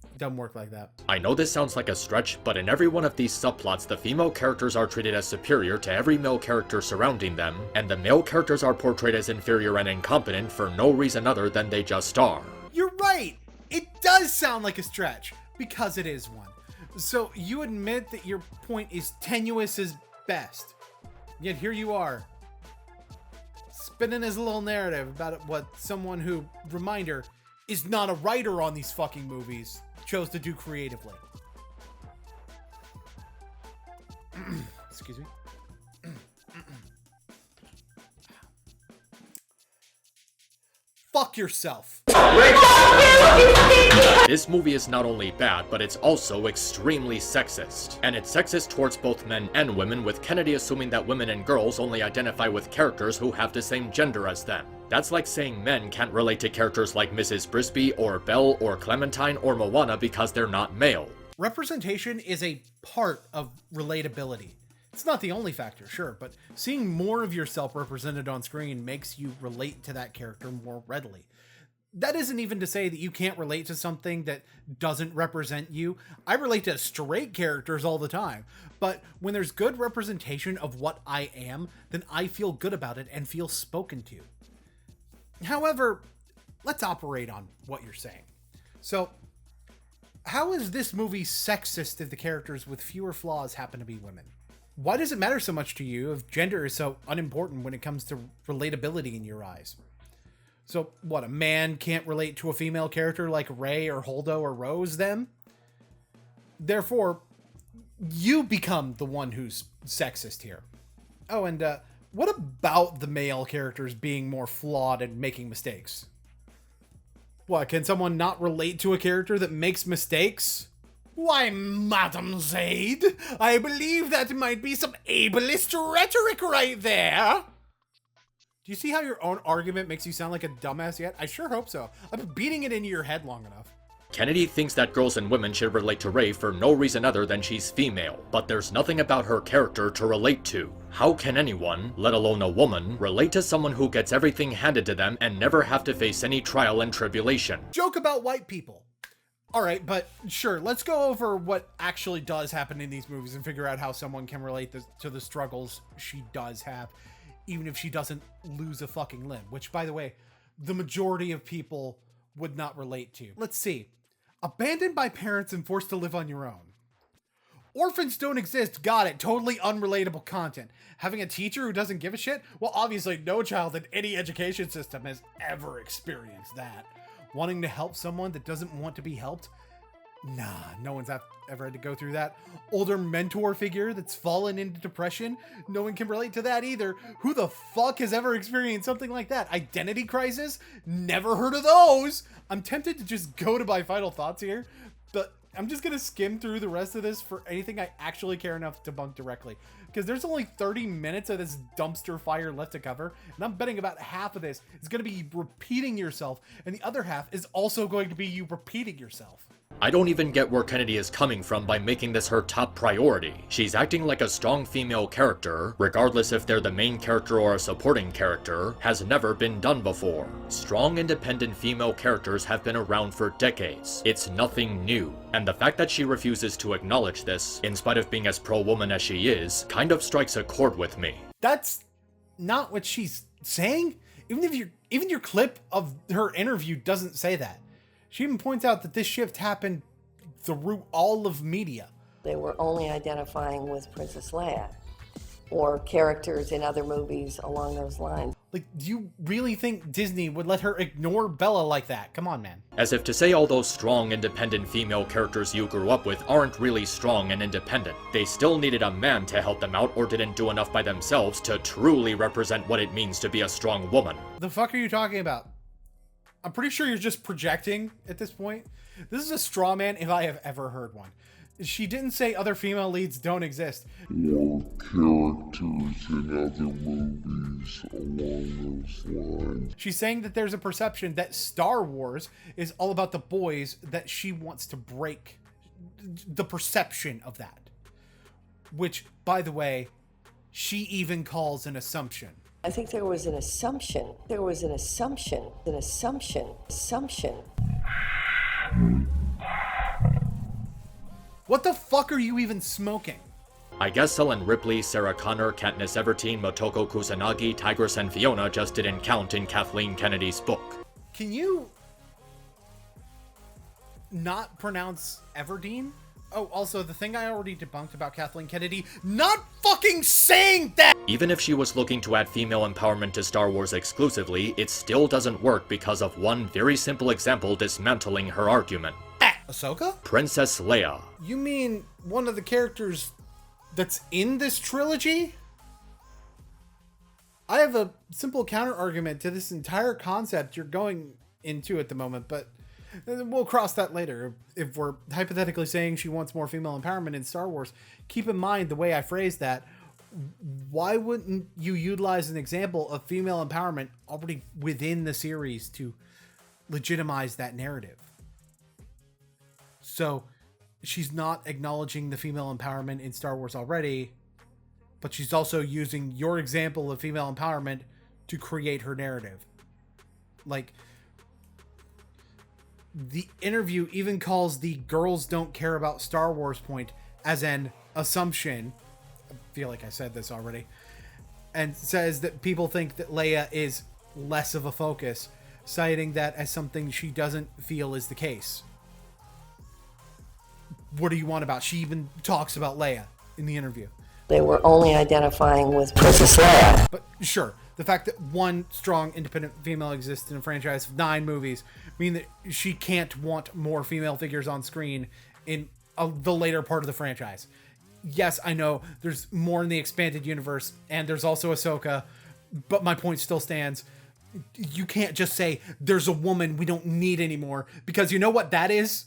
It doesn't work like that. I know this sounds like a stretch, but in every one of these subplots, the female characters are treated as superior to every male character surrounding them, and the male characters are portrayed as inferior and incompetent for no reason other than they just are. You're right! It does sound like a stretch, because it is one. So you admit that your point is tenuous as best. Yet here you are, spinning his little narrative about what someone who, reminder, is not a writer on these fucking movies, chose to do creatively. Excuse me. Fuck yourself. This movie is not only bad, but it's also extremely sexist. And it's sexist towards both men and women, with Kennedy assuming that women and girls only identify with characters who have the same gender as them. That's like saying men can't relate to characters like Mrs. Brisby or Belle or Clementine or Moana because they're not male. Representation is a part of relatability. It's not the only factor, sure, but seeing more of yourself represented on screen makes you relate to that character more readily. That isn't even to say that you can't relate to something that doesn't represent you. I relate to straight characters all the time, but when there's good representation of what I am, then I feel good about it and feel spoken to. However, let's operate on what you're saying. So, how is this movie sexist if the characters with fewer flaws happen to be women? Why does it matter so much to you if gender is so unimportant when it comes to relatability in your eyes? So, what, a man can't relate to a female character like Rey or Holdo or Rose then? Therefore, you become the one who's sexist here. Oh, and what about the male characters being more flawed and making mistakes? What, can someone not relate to a character that makes mistakes? Why, Madam Zaid, I believe that might be some ableist rhetoric right there. Do you see how your own argument makes you sound like a dumbass yet? I sure hope so. I've been beating it into your head long enough. Kennedy thinks that girls and women should relate to Rey for no reason other than she's female, but there's nothing about her character to relate to. How can anyone, let alone a woman, relate to someone who gets everything handed to them and never have to face any trial and tribulation? Joke about white people. Alright, but sure, let's go over what actually does happen in these movies and figure out how someone can relate to the struggles she does have, even if she doesn't lose a fucking limb, which, by the way, the majority of people would not relate to. Let's see. Abandoned by parents and forced to live on your own. Orphans don't exist, got it, totally unrelatable content. Having a teacher who doesn't give a shit? Well, obviously no child in any education system has ever experienced that. Wanting to help someone that doesn't want to be helped? Nah, no one's ever had to go through that. Older mentor figure that's fallen into depression? No one can relate to that either. Who the fuck has ever experienced something like that? Identity crisis? Never heard of those! I'm tempted to just go to my final thoughts here, but I'm just gonna skim through the rest of this for anything I actually care enough to debunk directly. Because there's only 30 minutes of this dumpster fire left to cover, and I'm betting about half of this is going to be repeating yourself, and the other half is also going to be you repeating yourself. I don't even get where Kennedy is coming from by making this her top priority. She's acting like a strong female character, regardless if they're the main character or a supporting character, has never been done before. Strong, independent female characters have been around for decades. It's nothing new. And the fact that she refuses to acknowledge this, in spite of being as pro-woman as she is, kind of strikes a chord with me. That's not what she's saying. Even your clip of her interview doesn't say that. She even points out that this shift happened through all of media. They were only identifying with Princess Leia. or characters in other movies along those lines. Like, do you really think Disney would let her ignore Bella like that? Come on, man. As if to say all those strong, independent female characters you grew up with aren't really strong and independent. They still needed a man to help them out or didn't do enough by themselves to truly represent what it means to be a strong woman. The fuck are you talking about? I'm pretty sure you're just projecting at this point. This is a straw man if I have ever heard one. She didn't say other female leads don't exist. Or characters in other movies along those lines. She's saying that there's a perception that Star Wars is all about the boys, that she wants to break the perception of that. Which, by the way, she even calls an assumption. I think there was an assumption. There was an assumption. An assumption. Assumption. What the fuck are you even smoking? I guess Ellen Ripley, Sarah Connor, Katniss Everdeen, Motoko Kusanagi, Tigress, and Fiona just didn't count in Kathleen Kennedy's book. Can you not pronounce Everdeen? Oh, also, the thing I already debunked about Kathleen Kennedy, not fucking saying that! Even if she was looking to add female empowerment to Star Wars exclusively, it still doesn't work because of one very simple example dismantling her argument. Ahsoka? Princess Leia. You mean one of the characters that's in this trilogy? I have a simple counter argument to this entire concept you're going into at the moment, but we'll cross that later. If we're hypothetically saying she wants more female empowerment in Star Wars, keep in mind the way I phrased that. Why wouldn't you utilize an example of female empowerment already within the series to legitimize that narrative? So she's not acknowledging the female empowerment in Star Wars already, but she's also using your example of female empowerment to create her narrative. Like, the interview even calls the girls don't care about Star Wars point as an assumption. I feel like I said this already. And says that people think that Leia is less of a focus, citing that as something she doesn't feel is the case. What do you want about? She even talks about Leia in the interview. They were only identifying with Princess Leia. But sure, the fact that one strong independent female exists in a franchise of 9 movies mean that she can't want more female figures on screen in the later part of the franchise. Yes, I know there's more in the expanded universe, and there's also Ahsoka, but my point still stands. You can't just say there's a woman we don't need anymore, because you know what that is?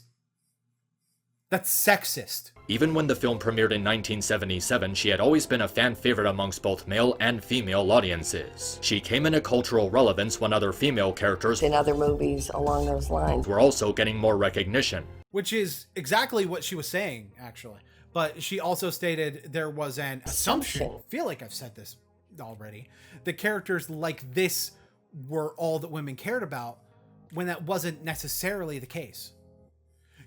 That's sexist. Even when the film premiered in 1977, she had always been a fan favorite amongst both male and female audiences. She came into cultural relevance when other female characters In other movies along those lines. were also getting more recognition. Which is exactly what she was saying, actually. But she also stated there was an assumption. I feel like I've said this already. The characters like this were all that women cared about, when that wasn't necessarily the case.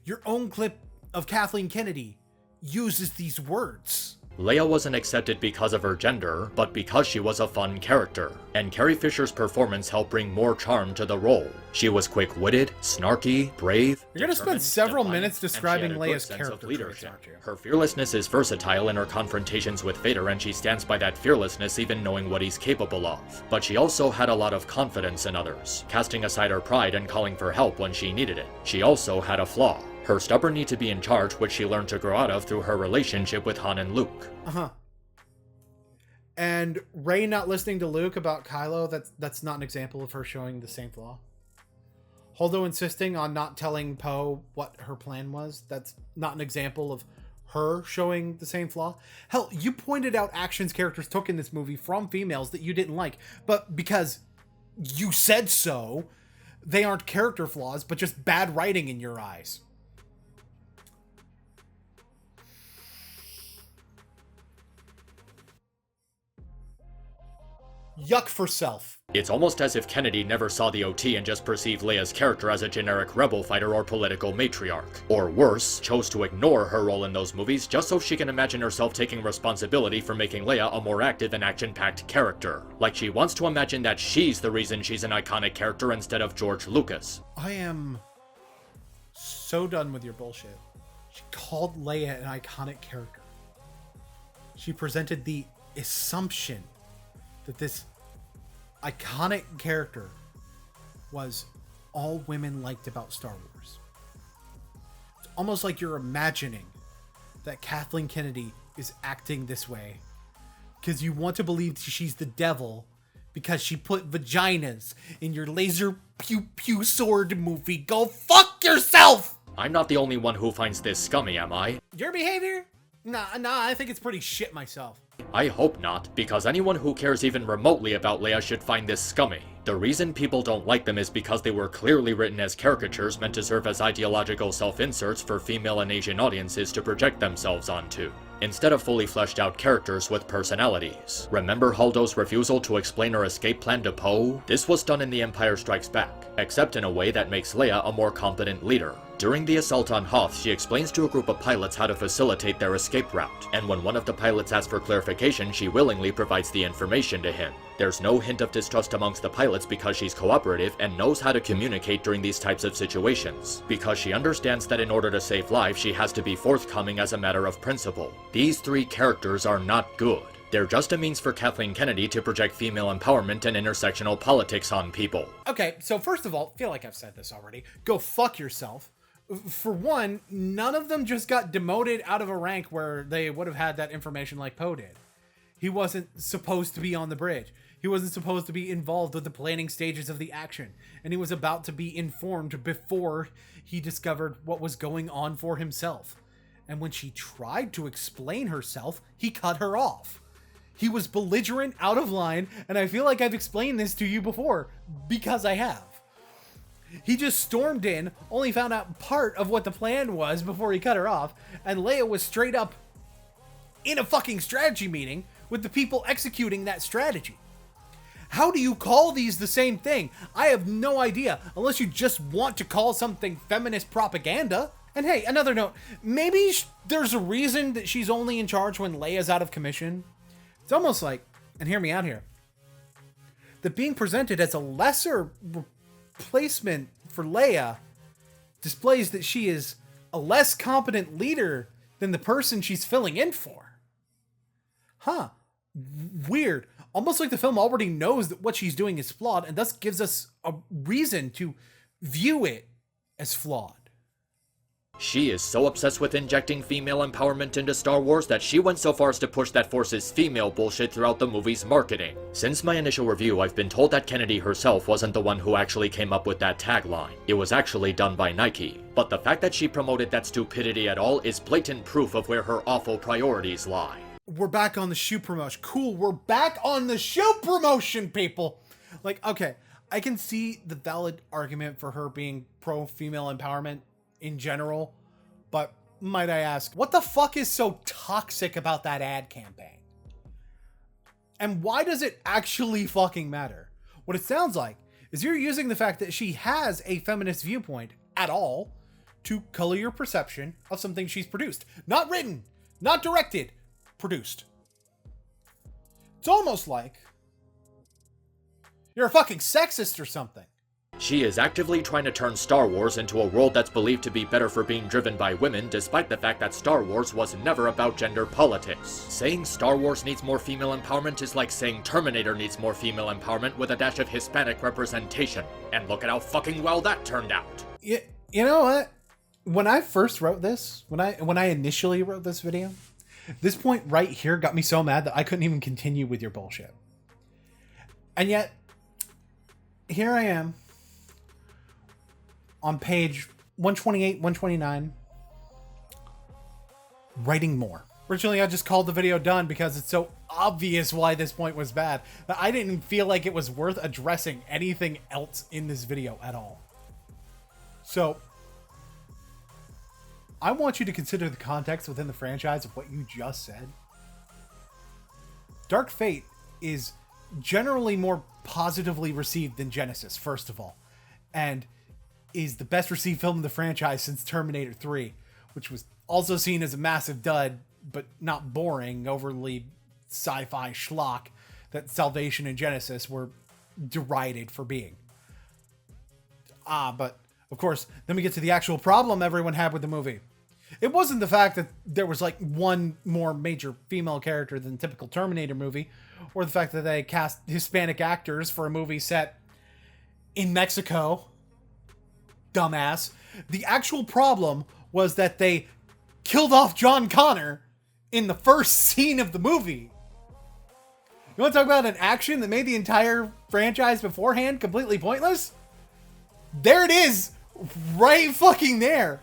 Your own clip of Kathleen Kennedy uses these words. Leia wasn't accepted because of her gender, but because she was a fun character, and Carrie Fisher's performance helped bring more charm to the role. She was quick-witted, snarky, brave. You're gonna spend several minutes and she describing had a good Leia's sense character of traits, leadership. aren't you? Her fearlessness is versatile in her confrontations with Vader, and she stands by that fearlessness even knowing what he's capable of. But she also had a lot of confidence in others, casting aside her pride and calling for help when she needed it. She also had a flaw. Her stubborn need to be in charge, which she learned to grow out of through her relationship with Han and Luke. And Rey not listening to Luke about Kylo, that's not an example of her showing the same flaw. Holdo insisting on not telling Poe what her plan was, that's not an example of her showing the same flaw. Hell, you pointed out actions characters took in this movie from females that you didn't like, but because you said so, they aren't character flaws, but just bad writing in your eyes. Yuck for self. It's almost as if Kennedy never saw the OT and just perceived Leia's character as a generic rebel fighter or political matriarch. Or worse, chose to ignore her role in those movies just so she can imagine herself taking responsibility for making Leia a more active and action-packed character. Like she wants to imagine that she's the reason she's an iconic character instead of George Lucas. I am so done with your bullshit. She called Leia an iconic character. She presented the assumption that this iconic character was all women liked about Star Wars. It's almost like you're imagining that Kathleen Kennedy is acting this way because you want to believe she's the devil because she put vaginas in your laser pew pew sword movie. Go fuck yourself! I'm not the only one who finds this scummy, am I? Your behavior? Nah, I think it's pretty shit myself. I hope not, because anyone who cares even remotely about Leia should find this scummy. The reason people don't like them is because they were clearly written as caricatures meant to serve as ideological self-inserts for female and Asian audiences to project themselves onto, instead of fully fleshed out characters with personalities. Remember Holdo's refusal to explain her escape plan to Poe? This was done in The Empire Strikes Back, except in a way that makes Leia a more competent leader. During the assault on Hoth, she explains to a group of pilots how to facilitate their escape route, and when one of the pilots asks for clarification, she willingly provides the information to him. There's no hint of distrust amongst the pilots because she's cooperative and knows how to communicate during these types of situations, because she understands that in order to save lives, she has to be forthcoming as a matter of principle. These three characters are not good. They're just a means for Kathleen Kennedy to project female empowerment and intersectional politics on people. Okay, so first of all, I feel like I've said this already. Go fuck yourself. For one, none of them just got demoted out of a rank where they would have had that information like Poe did. He wasn't supposed to be on the bridge. He wasn't supposed to be involved with the planning stages of the action. And he was about to be informed before he discovered what was going on for himself. And when she tried to explain herself, he cut her off. He was belligerent, out of line, and I feel like I've explained this to you before, because I have. He just stormed in, only found out part of what the plan was before he cut her off, and Leia was straight up in a fucking strategy meeting with the people executing that strategy. How do you call these the same thing? I have no idea, unless you just want to call something feminist propaganda. And hey, another note, maybe there's a reason that she's only in charge when Leia's out of commission. It's almost like, and hear me out here, that being presented as a lesser replacement for Leia displays that she is a less competent leader than the person she's filling in for. Huh. Weird. Almost like the film already knows that what she's doing is flawed and thus gives us a reason to view it as flawed. She is so obsessed with injecting female empowerment into Star Wars that she went so far as to push that Force is female bullshit throughout the movie's marketing. Since my initial review, I've been told that Kennedy herself wasn't the one who actually came up with that tagline. It was actually done by Nike. But the fact that she promoted that stupidity at all is blatant proof of where her awful priorities lie. We're back on the shoe promotion. Cool, we're back on the shoe promotion, people! Like, okay, I can see the valid argument for her being pro-female empowerment in general, but might I ask, what the fuck is so toxic about that ad campaign? And why does it actually fucking matter? What it sounds like is you're using the fact that she has a feminist viewpoint at all to color your perception of something she's produced. Not written, not directed, produced. It's almost like you're a fucking sexist or something. She is actively trying to turn Star Wars into a world that's believed to be better for being driven by women, despite the fact that Star Wars was never about gender politics. Saying Star Wars needs more female empowerment is like saying Terminator needs more female empowerment with a dash of Hispanic representation. And look at how fucking well that turned out. You know what? When I first wrote this, when I initially wrote this video, this point right here got me so mad that I couldn't even continue with your bullshit. And yet, here I am, on page 128, 129, writing more. Originally, I just called the video done because it's so obvious why this point was bad that I didn't feel like it was worth addressing anything else in this video at all. So, I want you to consider the context within the franchise of what you just said. Dark Fate is generally more positively received than Genesis, first of all, and is the best received film in the franchise since Terminator 3, which was also seen as a massive dud, but not boring, overly sci-fi schlock that Salvation and Genesis were derided for being. But of course, then we get to the actual problem everyone had with the movie. It wasn't the fact that there was like one more major female character than the typical Terminator movie, or the fact that they cast Hispanic actors for a movie set in Mexico. Dumbass. The actual problem was that they killed off John Connor in the first scene of the movie. You want to talk about an action that made the entire franchise beforehand completely pointless? There it is, right fucking there.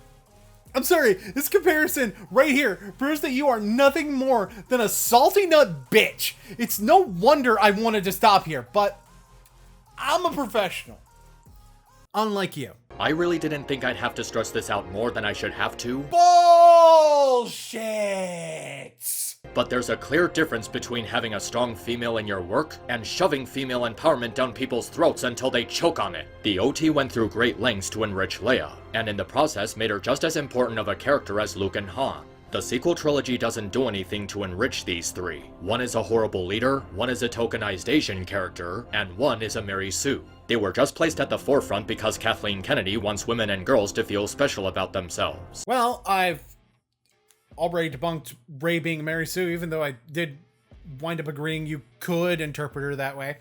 I'm sorry, this comparison right here proves that you are nothing more than a salty nut bitch. It's no wonder I wanted to stop here, but I'm a professional. Unlike you. I really didn't think I'd have to stress this out more than I should have to. Bullshit! But there's a clear difference between having a strong female in your work and shoving female empowerment down people's throats until they choke on it. The OT went through great lengths to enrich Leia, and in the process made her just as important of a character as Luke and Han. The sequel trilogy doesn't do anything to enrich these three. One is a horrible leader, one is a tokenized Asian character, and one is a Mary Sue. They were just placed at the forefront because Kathleen Kennedy wants women and girls to feel special about themselves. Well, I've already debunked Rey being Mary Sue, even though I did wind up agreeing you could interpret her that way.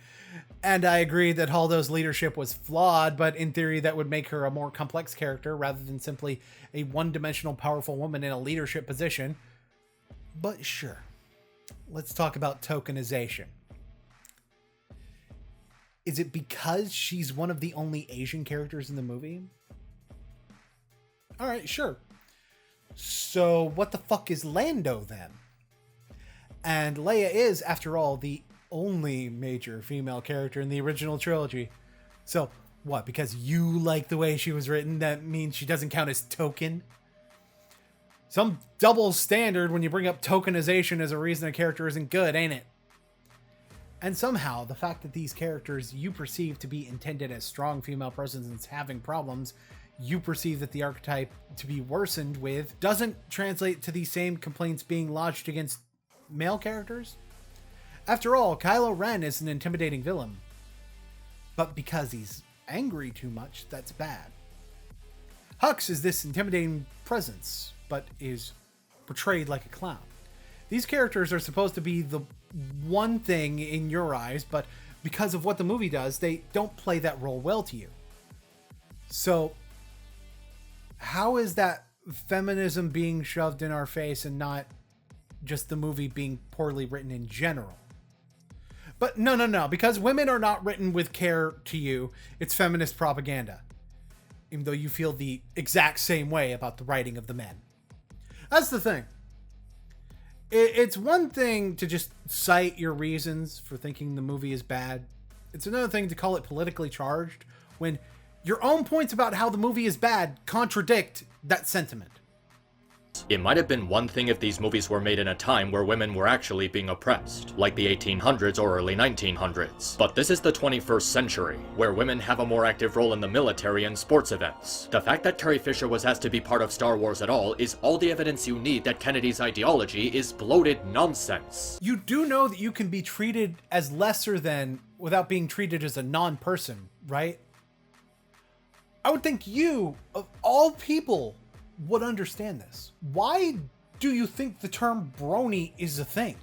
And I agree that Holdo's leadership was flawed, but in theory that would make her a more complex character rather than simply a one-dimensional powerful woman in a leadership position. But sure, let's talk about tokenization. Is it because she's one of the only Asian characters in the movie? All right, sure. So what the fuck is Lando then? And Leia is, after all, the only major female character in the original trilogy. So what, because you like the way she was written, that means she doesn't count as token? Some double standard when you bring up tokenization as a reason a character isn't good, ain't it? And somehow, the fact that these characters you perceive to be intended as strong female presence having problems, you perceive that the archetype to be worsened with, doesn't translate to the same complaints being lodged against male characters? After all, Kylo Ren is an intimidating villain. But because he's angry too much, that's bad. Hux is this intimidating presence, but is portrayed like a clown. These characters are supposed to be the one thing in your eyes, but because of what the movie does, they don't play that role well to you. So, how is that feminism being shoved in our face and not just the movie being poorly written in general? But no, because women are not written with care to you, it's feminist propaganda. Even though you feel the exact same way about the writing of the men. That's the thing. It's one thing to just cite your reasons for thinking the movie is bad. It's another thing to call it politically charged when your own points about how the movie is bad contradict that sentiment. It might have been one thing if these movies were made in a time where women were actually being oppressed, like the 1800s or early 1900s. But this is the 21st century, where women have a more active role in the military and sports events. The fact that Carrie Fisher was asked to be part of Star Wars at all is all the evidence you need that Kennedy's ideology is bloated nonsense. You do know that you can be treated as lesser than without being treated as a non-person, right? I would think you, of all people, would understand this. Why do you think the term brony is a thing?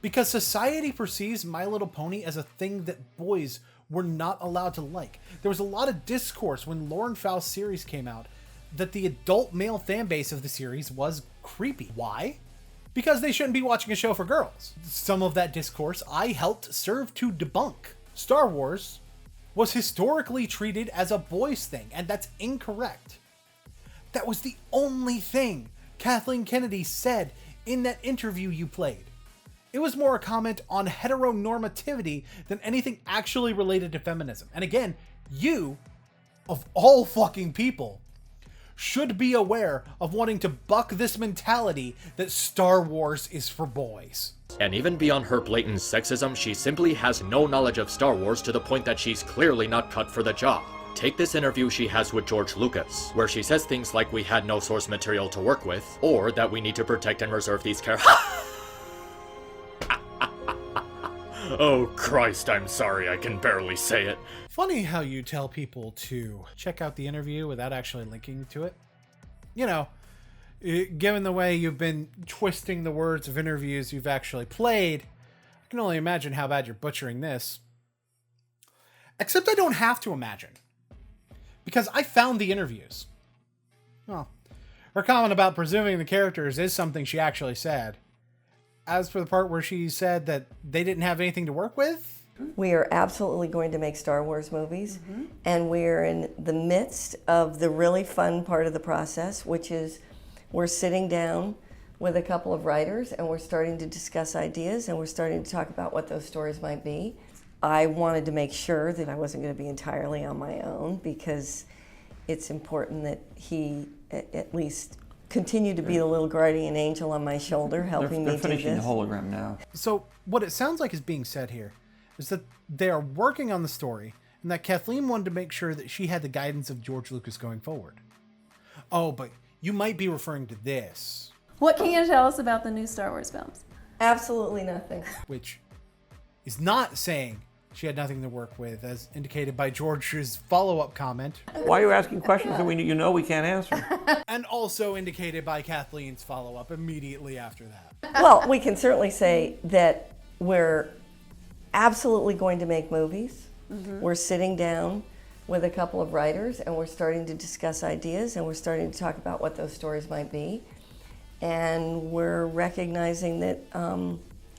Because society perceives My Little Pony as a thing that boys were not allowed to like. There was a lot of discourse when Lauren Faust's series came out that the adult male fan base of the series was creepy. Why? Because they shouldn't be watching a show for girls. Some of that discourse I helped serve to debunk. Star Wars was historically treated as a boys thing, and that's incorrect. That was the only thing Kathleen Kennedy said in that interview you played. It was more a comment on heteronormativity than anything actually related to feminism. And again, you, of all fucking people, should be aware of wanting to buck this mentality that Star Wars is for boys. And even beyond her blatant sexism, she simply has no knowledge of Star Wars to the point that she's clearly not cut for the job. Take this interview she has with George Lucas, where she says things like we had no source material to work with, or that we need to protect and reserve these characters. Oh Christ, I'm sorry, I can barely say it. Funny how you tell people to check out the interview without actually linking to it. You know, Given the way you've been twisting the words of interviews you've actually played, I can only imagine how bad you're butchering this. Except I don't have to imagine, because I found the interviews. Well, her comment about presuming the characters is something she actually said. As for the part where she said that they didn't have anything to work with, we are absolutely going to make Star Wars movies, and we're in the midst of the really fun part of the process, which is we're sitting down with a couple of writers and we're starting to discuss ideas and we're starting to talk about what those stories might be. I wanted to make sure that I wasn't going to be entirely on my own, because it's important that he at least continue to be the little guardian angel on my shoulder, helping me do this. They're finishing the hologram now. So what it sounds like is being said here is that they are working on the story, and that Kathleen wanted to make sure that she had the guidance of George Lucas going forward. Oh, but you might be referring to this. What can you tell us about the new Star Wars films? Absolutely nothing. Which is not saying she had nothing to work with, as indicated by George's follow-up comment. Why are you asking questions that we can't answer? And also indicated by Kathleen's follow-up immediately after that. Well, we can certainly say that we're absolutely going to make movies. We're sitting down with a couple of writers and we're starting to discuss ideas and we're starting to talk about what those stories might be. And we're recognizing that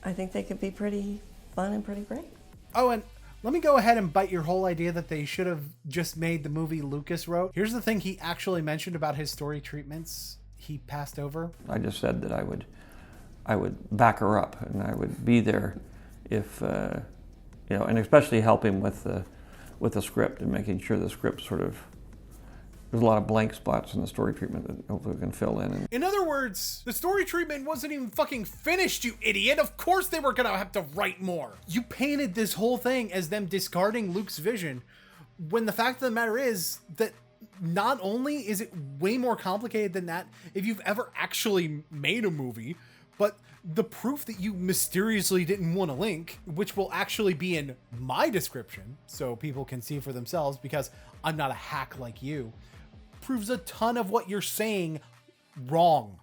I think they could be pretty fun and pretty great. Oh, and let me go ahead and bite your whole idea that they should have just made the movie Lucas wrote. Here's the thing he actually mentioned about his story treatments he passed over. I just said that I would back her up and I would be there if, and especially help him with the script and making sure the script sort of, there's a lot of blank spots in the story treatment that hopefully we can fill in. In other words, the story treatment wasn't even fucking finished, you idiot. Of course they were gonna have to write more. You painted this whole thing as them discarding Luke's vision, when the fact of the matter is that not only is it way more complicated than that if you've ever actually made a movie, but the proof that you mysteriously didn't want to link, which will actually be in my description so people can see for themselves because I'm not a hack like you, proves a ton of what you're saying wrong.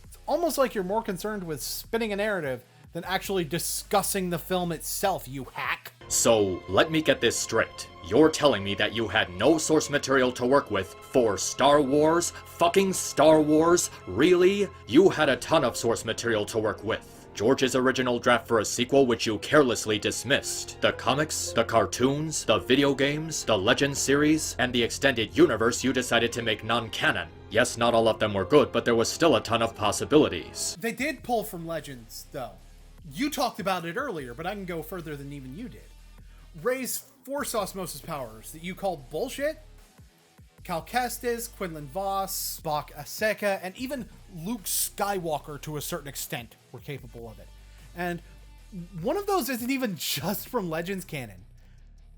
It's almost like you're more concerned with spinning a narrative than actually discussing the film itself, you hack. So, let me get this straight. You're telling me that you had no source material to work with for Star Wars? Fucking Star Wars? Really? You had a ton of source material to work with. George's original draft for a sequel which you carelessly dismissed. The comics, the cartoons, the video games, the Legends series, and the extended universe you decided to make non-canon. Yes, not all of them were good, but there was still a ton of possibilities. They did pull from Legends, though. You talked about it earlier, but I can go further than even you did. Rey's Force Osmosis powers that you called bullshit? Cal Kestis, Quinlan Voss, Spock Aseka, and even Luke Skywalker to a certain extent were capable of it. And one of those isn't even just from Legends canon.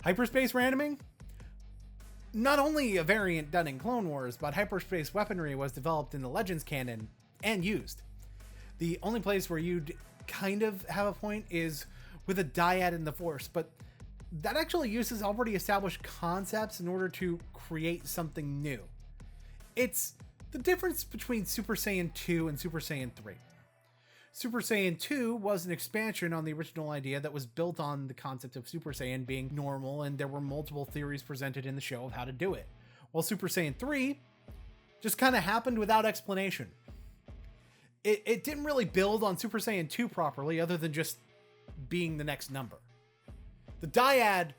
Hyperspace randoming? Not only a variant done in Clone Wars, but hyperspace weaponry was developed in the Legends canon and used. The only place where you'd kind of have a point is with a dyad in the Force, but that actually uses already established concepts in order to create something new. It's the difference between Super Saiyan 2 and Super Saiyan 3. Super Saiyan 2 was an expansion on the original idea that was built on the concept of Super Saiyan being normal, and there were multiple theories presented in the show of how to do it. While Super Saiyan 3 just kind of happened without explanation. It didn't really build on Super Saiyan 2 properly, other than just being the next number. The dyad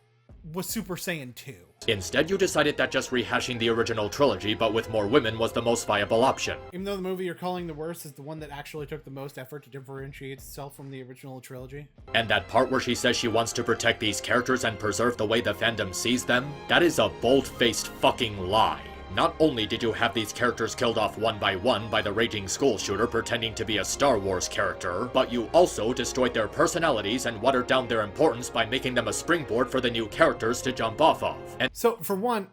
was Super Saiyan 2. Instead, you decided that just rehashing the original trilogy, but with more women, was the most viable option. Even though the movie you're calling the worst is the one that actually took the most effort to differentiate itself from the original trilogy. And that part where she says she wants to protect these characters and preserve the way the fandom sees them, that is a bold-faced fucking lie. Not only did you have these characters killed off one by the raging school shooter pretending to be a Star Wars character, but you also destroyed their personalities and watered down their importance by making them a springboard for the new characters to jump off of. And so, for one,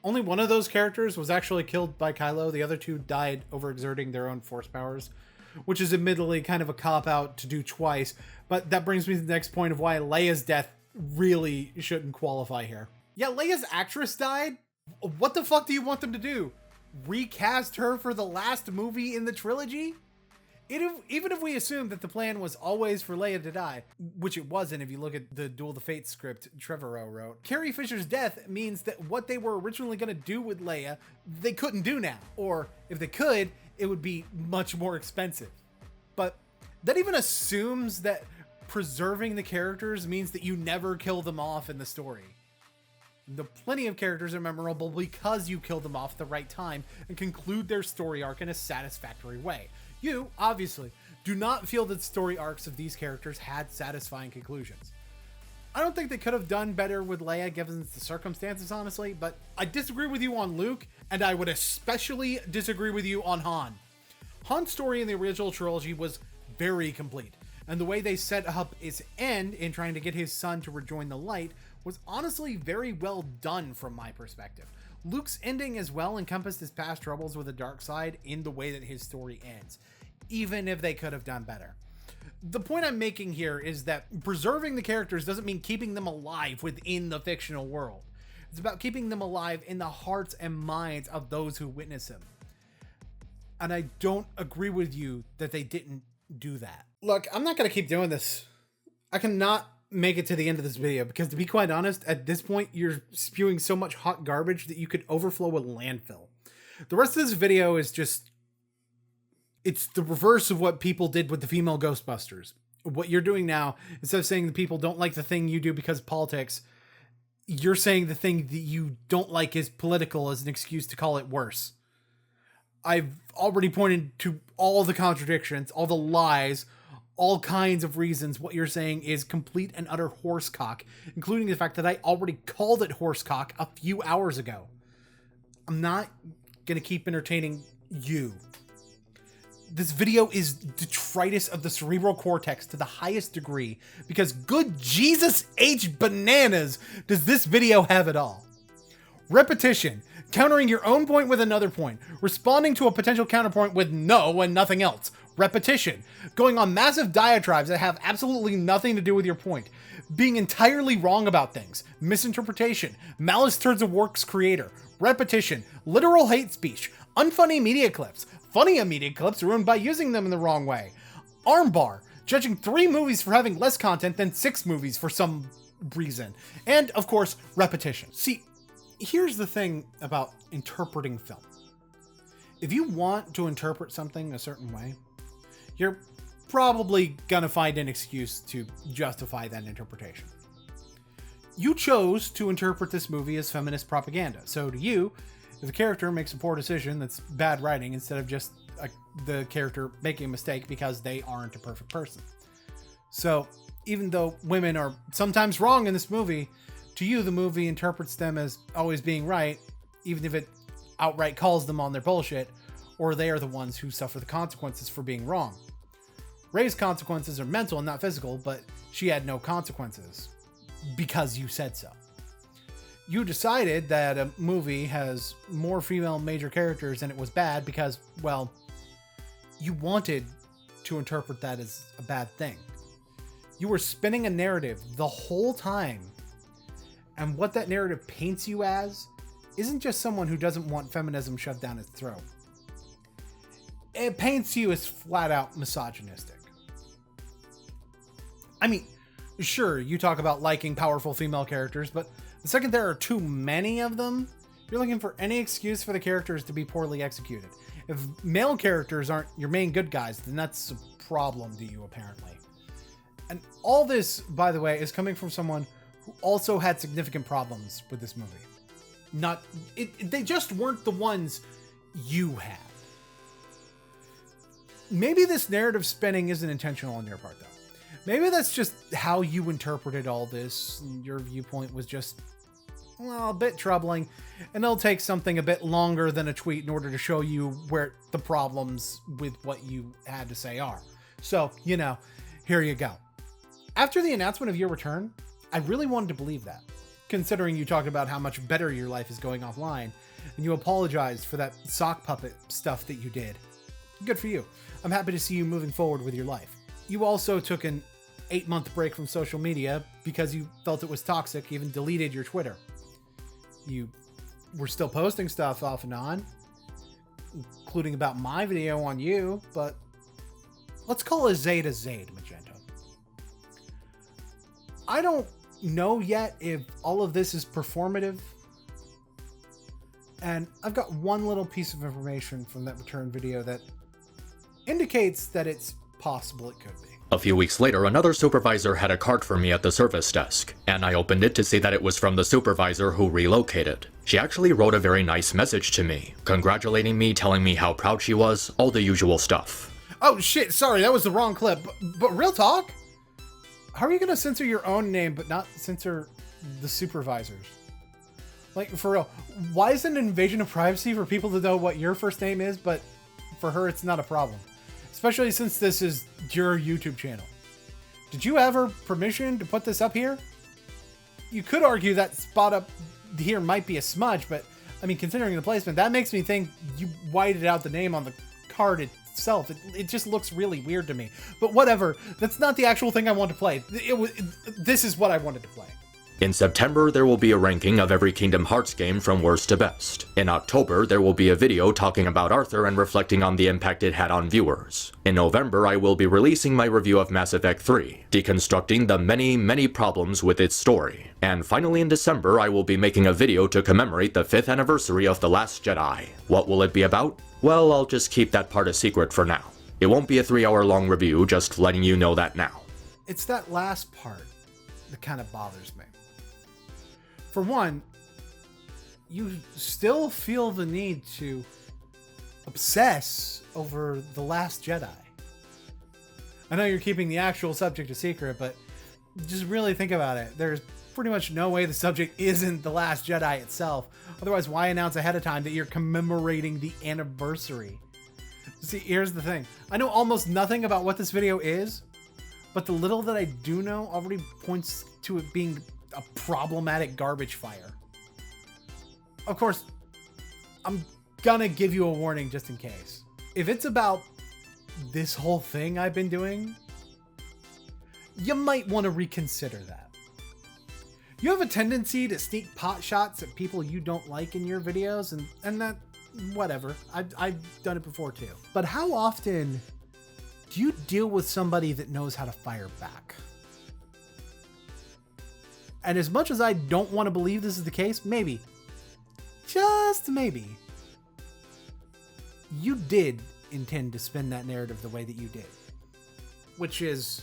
only one of those characters was actually killed by Kylo. The other two died overexerting their own force powers, which is admittedly kind of a cop-out to do twice, but that brings me to the next point of why Leia's death really shouldn't qualify here. Yeah, Leia's actress died. What the fuck do you want them to do? recast her for the last movie in the trilogy? Even if we assume that the plan was always for Leia to die, which it wasn't if you look at the Duel of the Fates script Trevorrow wrote, Carrie Fisher's death means that what they were originally going to do with Leia, they couldn't do now. Or if they could, it would be much more expensive. But that even assumes that preserving the characters means that you never kill them off in the story. The plenty of characters are memorable because you kill them off at the right time and conclude their story arc in a satisfactory way. You, obviously, do not feel that story arcs of these characters had satisfying conclusions. I don't think they could have done better with Leia given the circumstances, honestly, but I disagree with you on Luke, and I would especially disagree with you on Han. Han's story in the original trilogy was very complete, and the way they set up its end in trying to get his son to rejoin the light was honestly very well done from my perspective. Luke's ending as well encompassed his past troubles with the dark side in the way that his story ends, even if they could have done better. The point I'm making here is that preserving the characters doesn't mean keeping them alive within the fictional world. It's about keeping them alive in the hearts and minds of those who witness them. And I don't agree with you that they didn't do that. Look, I'm not going to keep doing this. I cannot make it to the end of this video because, to be quite honest, at this point you're spewing so much hot garbage that you could overflow a landfill. The rest of this video is just, it's the reverse of what people did with the female Ghostbusters. What you're doing now, instead of saying the people don't like the thing you do because of politics, you're saying the thing that you don't like is political as an excuse to call it worse. I've already pointed to all the contradictions, all the lies, all kinds of reasons what you're saying is complete and utter horsecock, including the fact that I already called it horsecock a few hours ago. I'm not going to keep entertaining you. This video is detritus of the cerebral cortex to the highest degree because good Jesus H bananas does this video have it all. Repetition, countering your own point with another point, responding to a potential counterpoint with no and nothing else. Repetition, going on massive diatribes that have absolutely nothing to do with your point, being entirely wrong about things, misinterpretation, malice towards a work's creator, repetition, literal hate speech, unfunny media clips, funny media clips ruined by using them in the wrong way, armbar, judging 3 movies for having less content than 6 movies for some reason, and of course, repetition. See, here's the thing about interpreting film. If you want to interpret something a certain way, you're probably gonna find an excuse to justify that interpretation. You chose to interpret this movie as feminist propaganda, so to you, if the character makes a poor decision, that's bad writing instead of just the character making a mistake because they aren't a perfect person. So even though women are sometimes wrong in this movie, to you the movie interprets them as always being right, even if it outright calls them on their bullshit, or they are the ones who suffer the consequences for being wrong. Rey's consequences are mental and not physical, but she had no consequences because you said so. You decided that a movie has more female major characters and it was bad because, well, you wanted to interpret that as a bad thing. You were spinning a narrative the whole time, and what that narrative paints you as isn't just someone who doesn't want feminism shoved down his throat. It paints you as flat out misogynistic. I mean, sure, you talk about liking powerful female characters, but the second there are too many of them, you're looking for any excuse for the characters to be poorly executed. If male characters aren't your main good guys, then that's a problem to you, apparently. And all this, by the way, is coming from someone who also had significant problems with this movie. They just weren't the ones you had. Maybe this narrative spinning isn't intentional on your part, though. Maybe that's just how you interpreted all this. Your viewpoint was just, well, a bit troubling, and it'll take something a bit longer than a tweet in order to show you where the problems with what you had to say are. So, here you go. After the announcement of your return, I really wanted to believe that, considering you talked about how much better your life is going offline, and you apologized for that sock puppet stuff that you did. Good for you. I'm happy to see you moving forward with your life. You also took an 8-month break from social media because you felt it was toxic, even deleted your Twitter. You were still posting stuff off and on, including about my video on you, but let's call a Zayd Magenta. I don't know yet if all of this is performative, and I've got one little piece of information from that return video that indicates that it's possible it could be. A few weeks later, another supervisor had a card for me at the service desk, and I opened it to see that it was from the supervisor who relocated. She actually wrote a very nice message to me, congratulating me, telling me how proud she was, all the usual stuff. Oh shit, sorry, that was the wrong clip. But real talk? How are you gonna censor your own name but not censor the supervisors? Like, for real, why is it an invasion of privacy for people to know what your first name is, but for her it's not a problem? Especially since this is your YouTube channel. Did you have her permission to put this up here? You could argue that spot up here might be a smudge, but I mean, considering the placement, that makes me think you whited out the name on the card itself. It just looks really weird to me. But whatever, that's not the actual thing I want to play. This is what I wanted to play. In September, there will be a ranking of every Kingdom Hearts game from worst to best. In October, there will be a video talking about Arthur and reflecting on the impact it had on viewers. In November, I will be releasing my review of Mass Effect 3, deconstructing the many problems with its story. And finally in December, I will be making a video to commemorate the 5th anniversary of The Last Jedi. What will it be about? Well, I'll just keep that part a secret for now. It won't be a 3-hour-long review, just letting you know that now. It's that last part that kind of bothers me. For one, you still feel the need to obsess over The Last Jedi. I know you're keeping the actual subject a secret, but just really think about it. There's pretty much no way the subject isn't The Last Jedi itself. Otherwise, why announce ahead of time that you're commemorating the anniversary? See, here's the thing. I know almost nothing about what this video is, but the little that I do know already points to it being a problematic garbage fire. Of course, I'm gonna give you a warning just in case. If it's about this whole thing I've been doing, you might want to reconsider that. You have a tendency to sneak pot shots at people you don't like in your videos, and that, whatever. I've done it before too. But how often do you deal with somebody that knows how to fire back? And as much as I don't want to believe this is the case, maybe, just maybe, you did intend to spin that narrative the way that you did. Which is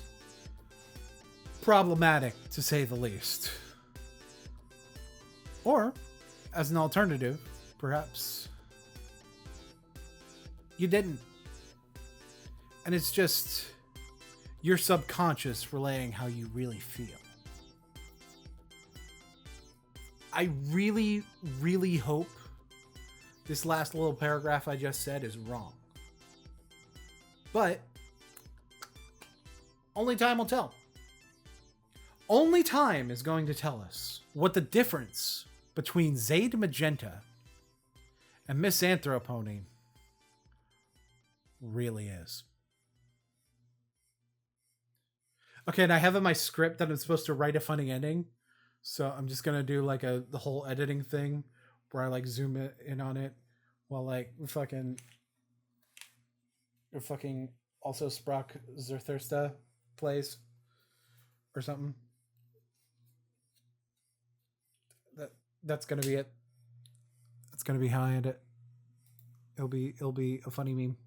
problematic, to say the least. Or, as an alternative, perhaps you didn't. And it's just your subconscious relaying how you really feel. I really, really hope this last little paragraph I just said is wrong. But only time will tell. Only time is going to tell us what the difference between Zayd Magenta and MisAnthro Pony really is. Okay, and I have in my script that I'm supposed to write a funny ending. So I'm just gonna do like the whole editing thing where I like zoom in on it while like fucking also Sprock Zerthursta plays or something. That's gonna be it. That's gonna be how I end it. It'll be a funny meme.